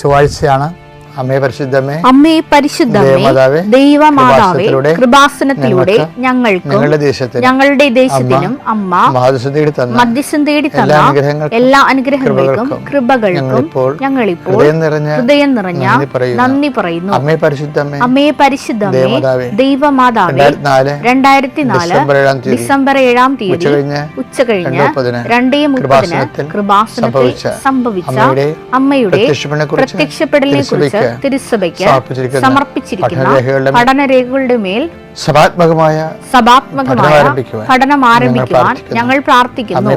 ചൊവ്വാഴ്ചയാണ്. അമ്മേ പരിശുദ്ധമേ, അമ്മേ പരിശുദ്ധമേ, ദൈവമാതാവേ, കൃപാസനത്തിലൂടെ ഞങ്ങൾക്കും ഞങ്ങളുടെ ദേശത്തിനും അമ്മ മധ്യസ്ഥം തേടി തന്ന എല്ലാ അനുഗ്രഹങ്ങൾക്കും കൃപകൾക്കും ഞങ്ങളിപ്പോൾ ഹൃദയം നിറഞ്ഞ നന്ദി പറയുന്നു. അമ്മേ പരിശുദ്ധമേ, അമ്മേ പരിശുദ്ധമേ, ദൈവമാതാവേ, 2004 ഡിസംബർ 7-ാം തീയതി ഉച്ചകഴിഞ്ഞ് 2:30 കൃപാസനത്തിൽ സംഭവിച്ച അമ്മയുടെ പ്രത്യക്ഷപ്പെടലിനെ കുറിച്ച് തിരുസഭയ്ക്ക് സമർപ്പിച്ചിരിക്കുന്ന പഠനരേഖകളുടെ മേൽ സഭാത്മകമായ പഠനം ആരംഭിക്കുവാൻ ഞങ്ങൾ പ്രാർത്ഥിക്കുന്നു.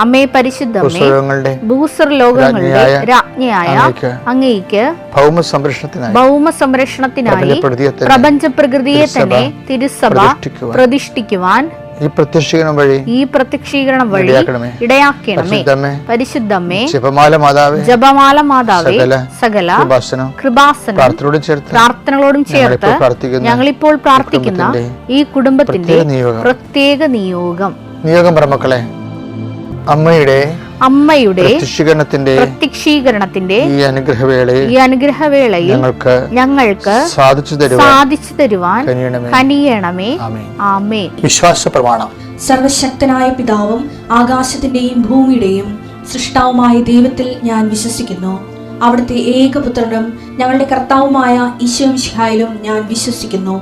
അമ്മേ പരിശുദ്ധമേ, ഭൂസ്വർലോകങ്ങളുടെ രാജ്ഞിയായ അങ്ങേയ്ക്ക് ഭൗമ സംരക്ഷണത്തിനായി പ്രപഞ്ച പ്രകൃതിയെ തന്നെ തിരുസഭ പ്രതിഷ്ഠിക്കുവാൻ ഈ പ്രത്യക്ഷീകരണം വഴി ഇടയാക്കണമേ. പരിശുദ്ധമേ, ജപമാല മാതാവേ, സകല കൃപാസനം പ്രാർത്ഥനകളോടും ചേർത്ത് ഞങ്ങളിപ്പോൾ പ്രാർത്ഥിക്കുന്ന ഈ കുടുംബത്തിന്റെ പ്രത്യേക നിയോഗം പ്രമക്കളെ, അമ്മയുടെ പ്രത്യക്ഷീകരണത്തിന്റെ ഈ അനുഗ്രഹവേളയിൽ ഞങ്ങൾക്ക് സാധിച്ചു തരുവാൻ കനിയണമേ. ആമേൻ. വിശ്വാസ പ്രമാണം. സർവശക്തനായ പിതാവും ആകാശത്തിന്റെയും ഭൂമിയുടെയും സൃഷ്ടാവുമായ ദൈവത്തിൽ ഞാൻ വിശ്വസിക്കുന്നു. അവിടുത്തെ ഏകപുത്രനും ഞങ്ങളുടെ കർത്താവുമായ ഈശോമിശിഹായിലും ഞാൻ വിശ്വസിക്കുന്നു.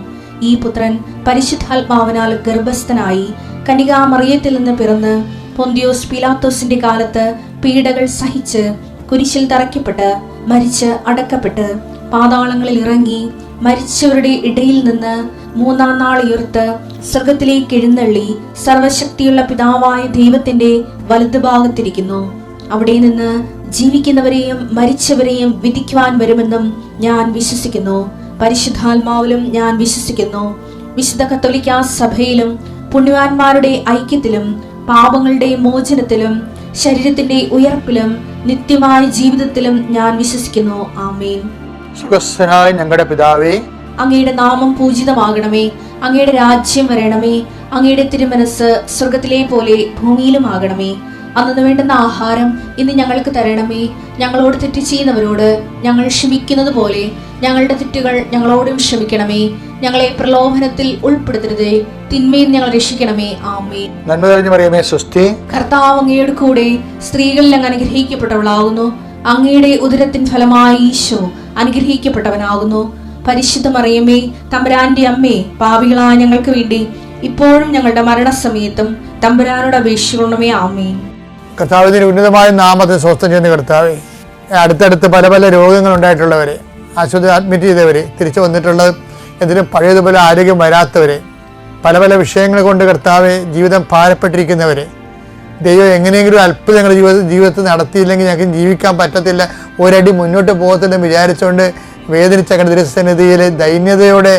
ഈ പുത്രൻ പരിശുദ്ധാത്മാവിനാൽ ഗർഭസ്ഥനായി കന്യകാമറിയത്തിൽ നിന്ന് പിറന്ന് പൊന്തിയോസ് പീലാത്തോസിന്റെ കാലത്ത് പീഡകൾ സഹിച്ച് കുരിശിൽ തറയ്ക്കപ്പെട്ട് മരിച്ച് അടക്കപ്പെട്ട് പാതാളങ്ങളിൽ ഇറങ്ങി മരിച്ചവരുടെ ഇടയിൽ നിന്ന് 3-ാം നാൾ ഉയർത്ത് സ്വർഗത്തിലേക്ക് എഴുന്നള്ളി സർവശക്തിയുള്ള പിതാവായ ദൈവത്തിന്റെ വലതുഭാഗത്തിരിക്കുന്നു. അവിടെ നിന്ന് ജീവിക്കുന്നവരെയും മരിച്ചവരെയും വിധിക്കുവാൻ വരുമെന്നും ഞാൻ വിശ്വസിക്കുന്നു. പരിശുദ്ധാത്മാവിലും ഞാൻ വിശ്വസിക്കുന്നു. വിശുദ്ധ കത്തോലിക്കാ സഭയിലും പുണ്യവാന്മാരുടെ ഐക്യത്തിലും പാപങ്ങളുടെ മോചനത്തിലും ശരീരത്തിന്റെ ഉയർപ്പിലും നിത്യമായ ജീവിതത്തിലും ഞാൻ വിശ്വസിക്കുന്നു. ആമേൻ. ഞങ്ങളുടെ പിതാവേ, അങ്ങയുടെ നാമം പൂജിതമാകണമേ. അങ്ങയുടെ രാജ്യം വരണമേ. അങ്ങയുടെ തിരുമനസ് സ്വർഗത്തിലെ പോലെ ഭൂമിയിലും ആകണമേ. അന്നു വേണ്ടുന്ന ആഹാരം ഇന്ന് ഞങ്ങൾക്ക് തരണമേ. ഞങ്ങളോട് തെറ്റ് ചെയ്യുന്നവരോട് ഞങ്ങൾ ക്ഷമിക്കുന്നത് പോലെ ഞങ്ങളുടെ തെറ്റുകൾ ഞങ്ങളോടും ക്ഷമിക്കണമേ. ഞങ്ങളെ പ്രലോഭനത്തിൽ ഉൾപ്പെടുത്തരുതേ, തിന്മയിൽ ഞങ്ങൾ രക്ഷിക്കണമേ. ആമേൻ. നന്മ നിറഞ്ഞ മറിയമേ, സ്വസ്തി. കർത്താവ് അങ്ങയുടെ കൂടെ സ്ത്രീകളിൽ അങ്ങ് അനുഗ്രഹിക്കപ്പെട്ടവളാകുന്നു. അങ്ങയുടെ ഉദരത്തിൻ ഫലമായി ഈശോ അനുഗ്രഹിക്കപ്പെട്ടവനാകുന്നു. പരിശുദ്ധ മറിയമേ, തമ്പുരാന്റെ അമ്മേ, പാപികളായ ഞങ്ങൾക്ക് വേണ്ടി ഇപ്പോഴും ഞങ്ങളുടെ മരണസമയത്തും തമ്പുരാനോട് അപേക്ഷിക്കണമേ. ആമേൻ. കർത്താവിന്റെ ഉന്നതമായ നാമത്തെ സ്വസ്ഥം ചെയ്യുന്ന കർത്താവേ, അടുത്തടുത്ത് പല പല രോഗങ്ങൾ ഉണ്ടായിട്ടുള്ളവരെ, ആശുപത്രി അഡ്മിറ്റ് ചെയ്തവരെ, തിരിച്ചു വന്നിട്ടുള്ളത് എന്തിനും പഴയതുപോലെ ആരോഗ്യം വരാത്തവരെ, പല പല വിഷയങ്ങൾ കൊണ്ട് കർത്താവെ ജീവിതം ഭാരപ്പെട്ടിരിക്കുന്നവരെ, ദൈവം എങ്ങനെയെങ്കിലും അത്ഭുതം ഞങ്ങളുടെ ജീവിതത്തിൽ നടത്തിയില്ലെങ്കിൽ ഞങ്ങൾക്ക് ജീവിക്കാൻ പറ്റത്തില്ല, ഒരടി മുന്നോട്ട് പോകത്തില്ലെന്ന് വിചാരിച്ചുകൊണ്ട് വേദനിച്ച ദൈവസന്നിധിയിൽ ദൈന്യതയോടെ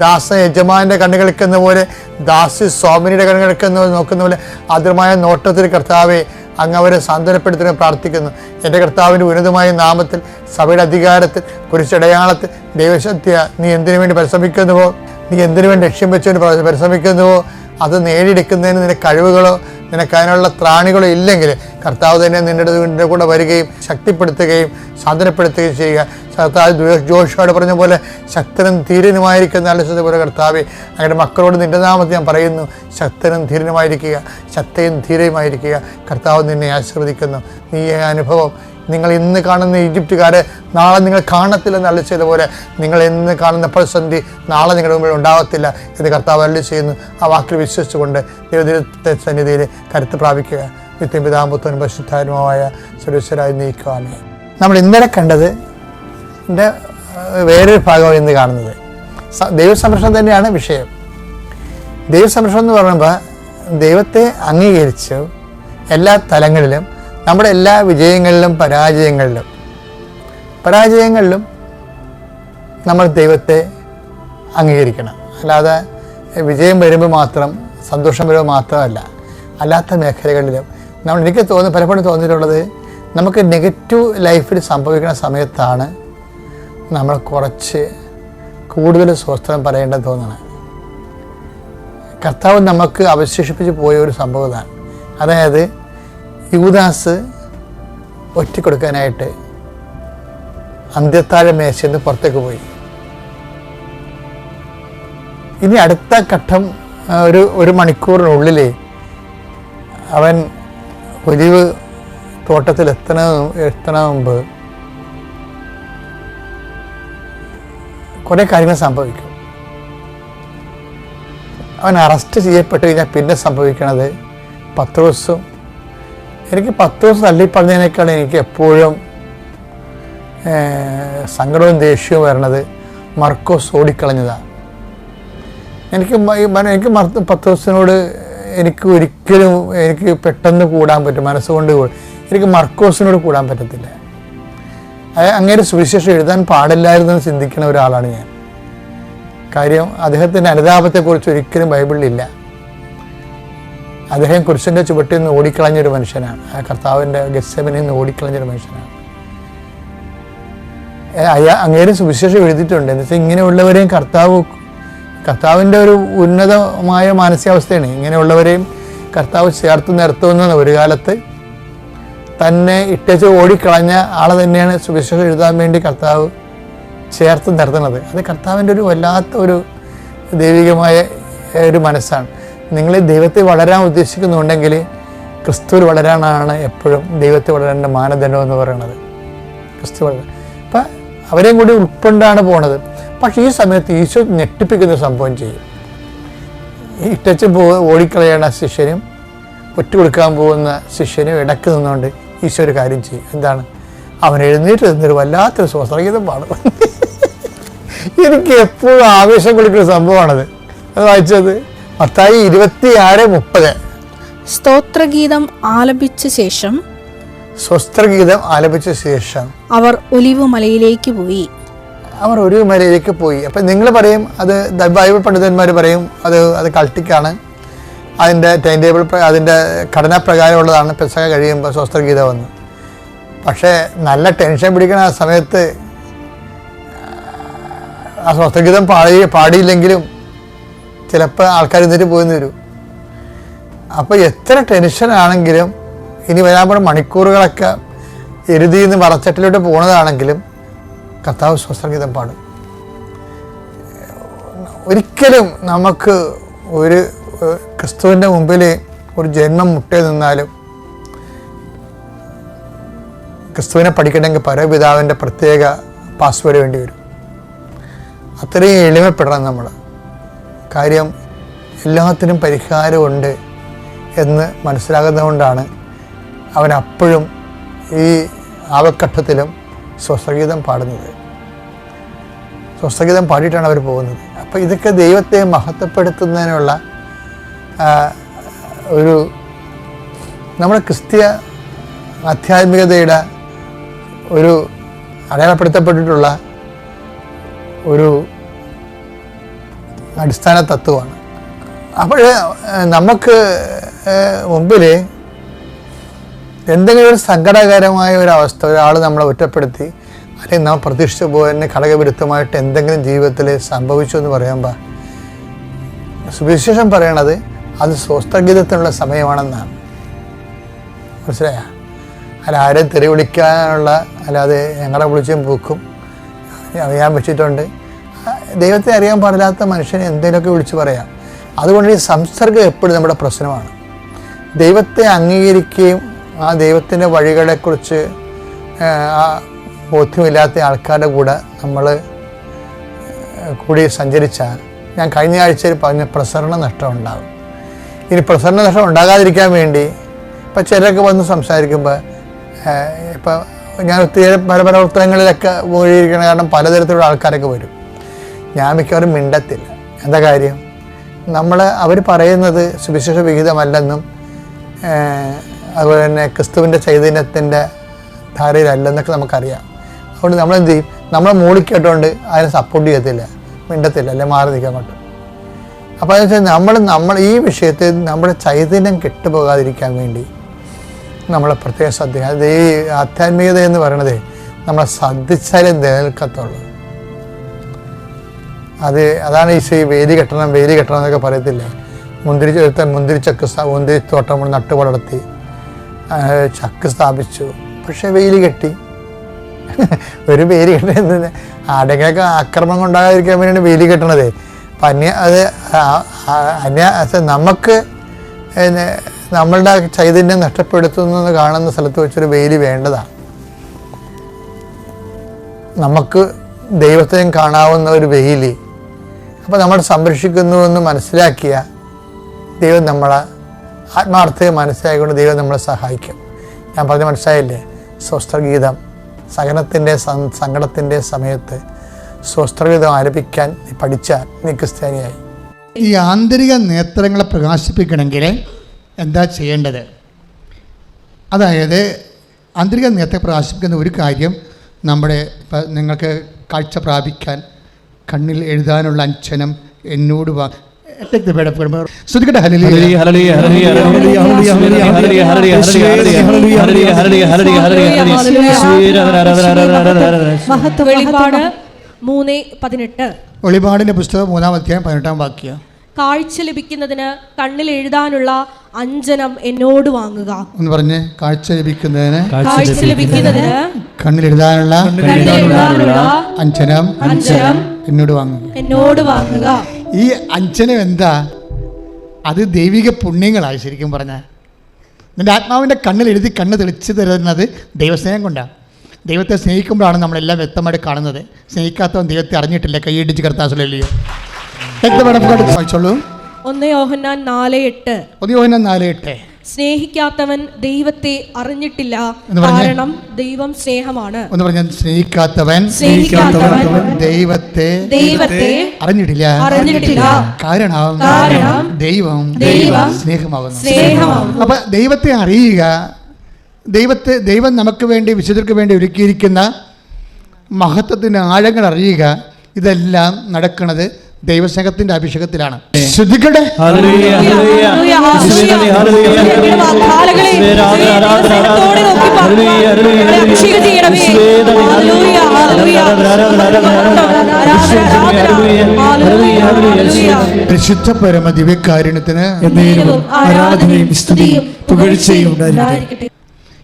ദാസ യജമാന്റെ കണ്ണുകളിക്കുന്ന പോലെ, ദാസി സ്വാമിനിയുടെ കണ്ണുകളിക്കുന്ന നോക്കുന്ന പോലെ ആദ്യമായ നോട്ടത്തിൽ കർത്താവെ അങ്ങ് അവരെ സാന്ത്വനപ്പെടുത്തുവാൻ പ്രാർത്ഥിക്കുന്നു. എൻ്റെ കർത്താവിൻ്റെ ഉന്നതമായ നാമത്തിൽ സഭയുടെ അധികാരത്തിൽ കുരിശടയാളത്തിൽ ദൈവശക്തിയ നീ എന്തിനു വേണ്ടി പരിശ്രമിക്കുന്നുവോ, നീ എന്തിനു വേണ്ടി ലക്ഷ്യം വെച്ചുകൊണ്ട് പരിശ്രമിക്കുന്നുവോ അത് നേടിയെടുക്കുന്നതിന് നിന്റെ കഴിവുകളോ നിനക്ക് അതിനുള്ള ത്രാണികളോ ഇല്ലെങ്കിൽ കർത്താവ് തന്നെ നിന്റെ കൂടെ വരികയും ശക്തിപ്പെടുത്തുകയും സാന്ത്വനപ്പെടുത്തുകയും ചെയ്യുക. കർത്താവ് ജോഷുവോട് പറഞ്ഞ പോലെ ശക്തനും ധീരനുമായിരിക്കുന്ന ആലോചിച്ചതുപോലെ കർത്താവെ അങ്ങയുടെ മക്കളോട് നിന്റെ നാമത്തിൽ ഞാൻ പറയുന്നു, ശക്തനും ധീരനുമായിരിക്കുക, ശക്തയും ധീരയുമായിരിക്കുക. കർത്താവ് നിന്നെ ആശീർവദിക്കുന്നു. നീ അനുഭവം നിങ്ങൾ ഇന്ന് കാണുന്ന ഈജിപ്തുകാരെ നാളെ നിങ്ങൾ കാണത്തില്ലെന്ന് അരുളി ചെയ്തതുപോലെ നിങ്ങൾ ഇന്ന് കാണുന്ന പ്രതിസന്ധി നാളെ നിങ്ങളുടെ മുമ്പിൽ ഉണ്ടാവത്തില്ല എന്ന് കർത്താവ് അരുളി ചെയ്യുന്നു. ആ വാക്കിൽ വിശ്വസിച്ചുകൊണ്ട് ദൈവത്തിന്റെ സന്നിധിയിൽ കരുത്ത് പ്രാപിക്കുക. നിത്യം പിതാമ്പുത്രനും പരിശുദ്ധാത്മാവായ സർവ്വേശ്വരായി നീക്കുവാനേ. നമ്മൾ ഇന്നലെ കണ്ടത് വേറൊരു ഭാഗമാണ് ഇന്ന് കാണുന്നത്. ദൈവസംരക്ഷണം തന്നെയാണ് വിഷയം. ദൈവസംരക്ഷണം എന്ന് പറയുമ്പോൾ ദൈവത്തെ അംഗീകരിച്ചു എല്ലാ തലങ്ങളിലും, നമ്മുടെ എല്ലാ വിജയങ്ങളിലും പരാജയങ്ങളിലും നമ്മൾ ദൈവത്തെ അംഗീകരിക്കണം. അല്ലാതെ വിജയം വരുമ്പോൾ മാത്രം, സന്തോഷം വരുമ്പോൾ മാത്രമല്ല, അല്ലാത്ത മേഖലകളിലും എനിക്ക് പലപ്പോഴും തോന്നിയിട്ടുള്ളത് നമുക്ക് നെഗറ്റീവ് ലൈഫിൽ സംഭവിക്കുന്ന സമയത്താണ് നമ്മൾ കുറച്ച് കൂടുതൽ സ്വസ്ഥം പറയേണ്ടത് തോന്നണം. കർത്താവ് നമുക്ക് അവശേഷിപ്പിച്ച് പോയ ഒരു സംഭവമാണ്. അതായത് യൂദാസ് ഒറ്റിക്കൊടുക്കാനായിട്ട് അന്ത്യത്താഴ മേശയിൽ നിന്ന് പുറത്തേക്ക് പോയി. ഇനി അടുത്ത ഘട്ടം ഒരു മണിക്കൂറിനുള്ളിൽ അവൻ ഒലിവ് തോട്ടത്തിൽ എത്തണ മുമ്പ് കുറേ കാര്യങ്ങൾ സംഭവിക്കും. അവൻ അറസ്റ്റ് ചെയ്യപ്പെട്ട് കഴിഞ്ഞാൽ പിന്നെ സംഭവിക്കണത് പത്രോസും, എനിക്ക് പത്രോസ് തള്ളിപ്പറഞ്ഞതിനേക്കാൾ എനിക്ക് എപ്പോഴും സങ്കടവും ദേഷ്യവും വരണത് മർക്കോസ് ഓടിക്കളഞ്ഞതാണ്. എനിക്ക് പത്രോസിനോട് എനിക്ക് പെട്ടെന്ന് കൂടാൻ പറ്റും, മനസ്സുകൊണ്ട് എനിക്ക് മർക്കോസിനോട് കൂടാൻ പറ്റത്തില്ല. അങ്ങനെ സുവിശേഷം എഴുതാൻ പാടില്ലായിരുന്നെന്ന് ചിന്തിക്കുന്ന ഒരാളാണ് ഞാൻ. കാര്യം അദ്ദേഹത്തിൻ്റെ അനുതാപത്തെക്കുറിച്ച് ഒരിക്കലും ബൈബിളിലില്ല. അദ്ദേഹം കുരിശിൻ്റെ ചുവട്ടിൽ നിന്ന് ഓടിക്കളഞ്ഞൊരു മനുഷ്യനാണ്. ആ കർത്താവിൻ്റെ ഗെത്സെമനിൽ നിന്ന് ഓടിക്കളഞ്ഞൊരു മനുഷ്യനാണ്. അങ്ങേരെ സുവിശേഷം എഴുതിയിട്ടുണ്ട്. എന്ന് വെച്ചാൽ ഇങ്ങനെയുള്ളവരെയും കർത്താവിൻ്റെ ഒരു ഉന്നതമായ മാനസികാവസ്ഥയാണ്. ഇങ്ങനെയുള്ളവരെയും കർത്താവ് ചേർത്ത് നിർത്തുമെന്ന് ഒരു കാലത്ത് തന്നെ ഇട്ടേച്ച് ഓടിക്കളഞ്ഞ ആളെ തന്നെയാണ് സുവിശേഷം എഴുതാൻ വേണ്ടി കർത്താവ് ചേർത്ത് നിർത്തുന്നത്. അത് കർത്താവിൻ്റെ ഒരു വല്ലാത്ത ഒരു ദൈവികമായ ഒരു മനസ്സാണ്. നിങ്ങൾ ദൈവത്തെ വളരാൻ ഉദ്ദേശിക്കുന്നുണ്ടെങ്കിൽ ക്രിസ്തുവിൽ വളരാനാണ് എപ്പോഴും ദൈവത്തെ വളരേണ്ട മാനദണ്ഡം എന്ന് പറയുന്നത്. ക്രിസ്തു വളരാൻ അപ്പം അവരെയും കൂടി ഉൾക്കൊണ്ടാണ് പോണത്. പക്ഷേ ഈ സമയത്ത് ഈശോ ഞെട്ടിപ്പിക്കുന്ന സംഭവം ചെയ്യും. ഇട്ടച്ച് ഓടിക്കളയേണ്ട ശിഷ്യനും ഒറ്റുകൊടുക്കാൻ പോകുന്ന ശിഷ്യനും ഇടയ്ക്ക് നിന്നുകൊണ്ട് ഈശോ ഒരു കാര്യം ചെയ്യും. എന്താണ്? അവൻ എഴുന്നേറ്റ് നിന്നൊരു വല്ലാത്തൊരു സ്വസ്ത്രഗീതം പാടും. എനിക്ക് എപ്പോഴും ആവേശം കൊടുക്കുന്ന സംഭവമാണത്. അത് വായിച്ചത് മത്തായി 26:30. സ്തോത്രഗീതം ആലപിച്ച ശേഷം അവർ ഒലിവ് മലയിലേക്ക് പോയി. അപ്പം നിങ്ങൾ പറയും അത് ബൈബിൾ പണ്ഡിതന്മാർ പറയും അത് കൾട്ടിക്കാണ്, അതിൻ്റെ ടൈം ടേബിൾ അതിൻ്റെ ഘടനാപ്രകാരമുള്ളതാണ്. പെസഹ കഴിയുമ്പോൾ സ്വസ്ത്രഗീതം വന്നു. പക്ഷേ നല്ല ടെൻഷൻ പിടിക്കണ ആ സമയത്ത് ആ സ്വസ്ത്രഗീതം പാടിയില്ലെങ്കിലും ചിലപ്പോൾ ആൾക്കാർ എന്നിട്ട് പോയെന്ന് വരും. അപ്പോൾ എത്ര ടെൻഷനാണെങ്കിലും ഇനി വരാൻ പോണ മണിക്കൂറുകളൊക്കെ എരുതിയിൽ നിന്ന് മറച്ചട്ടിലോട്ട് പോകുന്നതാണെങ്കിലും കർത്താവ് സ്വസ്ത്രഗീതം പാടും. ഒരിക്കലും നമുക്ക് ഒരു ക്രിസ്തുവിൻ്റെ മുമ്പിൽ ഒരു ജന്മം മുട്ടേ നിന്നാലും ക്രിസ്തുവിനെ പഠിക്കണമെങ്കിൽ പരപിതാവിൻ്റെ പ്രത്യേക പാസ്വേഡ് വേണ്ടി വരും. അത്രയും എളിമപ്പെടണം നമ്മൾ. കാര്യം എല്ലാത്തിനും പരിഹാരമുണ്ട് എന്ന് മനസ്സിലാകുന്നതുകൊണ്ടാണ് അവൻ അപ്പോഴും ഈ ആവഘട്ടത്തിലും സ്വസ്ത്രഗീതം പാടുന്നത്. സ്വസ്ത്രഗീതം പാടിയിട്ടാണ് അവർ പോകുന്നത്. അപ്പോൾ ഇതൊക്കെ ദൈവത്തെ മഹത്വപ്പെടുത്തുന്നതിനുള്ള ഒരു നമ്മുടെ ക്രിസ്തീയ ആധ്യാത്മികതയുടെ ഒരു അടയാളപ്പെടുത്തപ്പെട്ടിട്ടുള്ള ഒരു അടിസ്ഥാന തത്വമാണ്. അപ്പോൾ നമുക്ക് മുമ്പിൽ എന്തെങ്കിലും ഒരു സങ്കടകരമായ ഒരവസ്ഥ, ഒരാൾ നമ്മളെ ഒറ്റപ്പെടുത്തി അല്ലെങ്കിൽ നമ്മൾ പ്രതീക്ഷിച്ച പോലെ ഘടകവിരുദ്ധമായിട്ട് എന്തെങ്കിലും ജീവിതത്തിൽ സംഭവിച്ചു എന്ന് പറയുമ്പോൾ സുവിശേഷം പറയണത് അത് സ്വസ്ത്രഗീതത്തിനുള്ള സമയമാണെന്നാണ്. മനസ്സിലായ? അല്ല ആരെയും തെറി വിളിക്കാനുള്ള, അല്ലാതെ ഞങ്ങളെ വിളിച്ചും പൂക്കും അറിയാൻ വെച്ചിട്ടുണ്ട്. ദൈവത്തെ അറിയാൻ പാടില്ലാത്ത മനുഷ്യനെ എന്തെങ്കിലുമൊക്കെ വിളിച്ച് പറയാം. അതുകൊണ്ട് ഈ സംസർഗം എപ്പോഴും നമ്മുടെ പ്രശ്നമാണ്. ദൈവത്തെ അംഗീകരിക്കുകയും ആ ദൈവത്തിൻ്റെ വഴികളെക്കുറിച്ച് ബോധ്യമില്ലാത്ത ആൾക്കാരുടെ കൂടെ നമ്മൾ കൂടി സഞ്ചരിച്ചാൽ, ഞാൻ കഴിഞ്ഞ ആഴ്ചയിൽ പറഞ്ഞ പ്രസരണ നഷ്ടം ഉണ്ടാകും. ഇനി പ്രസരണ നഷ്ടം ഉണ്ടാകാതിരിക്കാൻ വേണ്ടി ഇപ്പം ചിലരൊക്കെ വന്ന് സംസാരിക്കുമ്പോൾ ഇപ്പം ഞാൻ ഒത്തിരി പല പ്രവർത്തനങ്ങളിലൊക്കെ പോയിരിക്കണം. കാരണം പലതരത്തിലുള്ള ആൾക്കാരൊക്കെ വരും. ഞാൻ മിക്കവാറും മിണ്ടത്തില്ല. എന്താ കാര്യം? അവർ പറയുന്നത് സുവിശേഷ വിഹിതമല്ലെന്നും അതുപോലെ തന്നെ ക്രിസ്തുവിൻ്റെ ചൈതന്യത്തിൻ്റെ ധാരയിലല്ലെന്നൊക്കെ നമുക്കറിയാം. അതുകൊണ്ട് നമ്മളെന്ത് ചെയ്യും? നമ്മളെ മൂളിക്കേട്ടുകൊണ്ട് അതിനെ സപ്പോർട്ട് ചെയ്യത്തില്ല, മിണ്ടത്തില്ല, അല്ലെ മാറി നിൽക്കാൻ പറ്റും. അപ്പോൾ അതെന്ന് വെച്ചാൽ നമ്മൾ ഈ വിഷയത്തിൽ നമ്മുടെ ചൈതന്യം കെട്ടുപോകാതിരിക്കാൻ വേണ്ടി നമ്മളെ പ്രത്യേകം ശ്രദ്ധിക്കുക. അത് ഈ ആധ്യാത്മികത എന്ന് പറയണത് നമ്മളെ ശ്രദ്ധിച്ചാലേ നിലനിൽക്കത്തുള്ളൂ. അതാണ് ഈ വേലി കെട്ടണം എന്നൊക്കെ പറയത്തില്ലേ. മുന്തിരിത്തോട്ടം നട്ടു വളർത്തി ചക്ക് സ്ഥാപിച്ചു, പക്ഷെ വെയിൽ കെട്ടി. ഒരു വേലി കെട്ടുന്നത് ആടെങ്കിലൊക്കെ ആക്രമണം ഉണ്ടാകാതിരിക്കാൻ വേണ്ടിയാണ് വേലി കെട്ടണത്. അപ്പം നമുക്ക് നമ്മളുടെ ചൈതന്യം നഷ്ടപ്പെടുത്തുന്നത് കാണുന്ന സ്ഥലത്ത് വെച്ചൊരു വേലി വേണ്ടതാണ്. നമുക്ക് ദൈവത്തെയും കാണാവുന്ന ഒരു വേലി അപ്പോൾ നമ്മൾ സംരക്ഷിക്കുന്നുവെന്ന് മനസ്സിലാക്കിയ ദൈവം നമ്മളെ ആത്മാർത്ഥയെ മനസ്സിലാക്കിക്കൊണ്ട് ദൈവം നമ്മളെ സഹായിക്കും. ഞാൻ പറഞ്ഞ് മനസ്സിലായില്ലേ? സ്വസ്ത്രഗീതം സഹനത്തിൻ്റെ സങ്കടത്തിൻ്റെ സമയത്ത് സ്വസ്ത്രഗീതം ആലപിക്കാൻ പഠിച്ചാൽ നീ ക്രിസ്ത്യാനിയായി. ഈ ആന്തരിക നേത്രങ്ങളെ പ്രകാശിപ്പിക്കണമെങ്കിൽ എന്താ ചെയ്യേണ്ടത്? അതായത് ആന്തരിക നേത്രത്തെ പ്രകാശിപ്പിക്കുന്ന ഒരു കാര്യം, നമ്മുടെ നിങ്ങൾക്ക് കാഴ്ച പ്രാപിക്കാൻ കണ്ണിൽ എഴുതാനുള്ള അഞ്ജനം എന്നോട് ശ്രദ്ധിക്കട്ടെ. വെളിപാടിന്റെ പുസ്തകം 3-ാം അധ്യായം 18-ാം വാക്യം. കാഴ്ച ലഭിക്കുന്നതിന് കണ്ണിൽ എഴുതാനുള്ള അഞ്ജനം എന്നോട് വാങ്ങുക. എന്ന് പറഞ്ഞ് കാഴ്ച ലഭിക്കുന്നതിന് കണ്ണിൽ എഴുതാനുള്ള അഞ്ജനം എന്നോട് വാങ്ങുക. ഈ അഞ്ജനം എന്താ? അത് ദൈവിക പുണ്യങ്ങളായി. ശരിക്കും പറഞ്ഞാൽ നിന്റെ ആത്മാവിൻ്റെ കണ്ണിൽ എഴുതി കണ്ണ് തെളിച്ച് തരുന്നത് ദൈവസ്നേഹം കൊണ്ടാണ്. ദൈവത്തെ സ്നേഹിക്കുമ്പോഴാണ് നമ്മളെല്ലാം വ്യക്തമായിട്ട് കാണുന്നത്. സ്നേഹിക്കാത്തവൻ ദൈവത്തെ അറിഞ്ഞിട്ടില്ല. കൈയിടിച്ച് കർത്താസുലല്ലയോ. വായിച്ചോളൂ. 1 യോഹന്നാൻ 4:8. സ്നേഹിക്കാത്തവൻ ദൈവത്തെ അറിഞ്ഞിട്ടില്ല, കാരണം ദൈവം സ്നേഹമാണ്. ഒന്ന് പറഞ്ഞാൽ സ്നേഹിക്കാത്തവൻ ദൈവത്തെ അറിഞ്ഞിട്ടില്ല, കാരണം ദൈവം സ്നേഹമാകുന്നു. അപ്പൊ ദൈവത്തെ അറിയുക, ദൈവം നമുക്ക് വേണ്ടി വിശുദ്ധർക്ക് വേണ്ടി ഒരുക്കിയിരിക്കുന്ന മഹത്വത്തിൻ്റെ ആഴങ്ങൾ അറിയുക, ഇതെല്ലാം നടക്കുന്നത് ദൈവസ്നേഹത്തിന്റെ അഭിഷേകത്തിലാണ്. ശ്രദ്ധിക്കട്ടെ. പരിശുദ്ധ പരമ ദിവ്യകാരുണ്യത്തിന്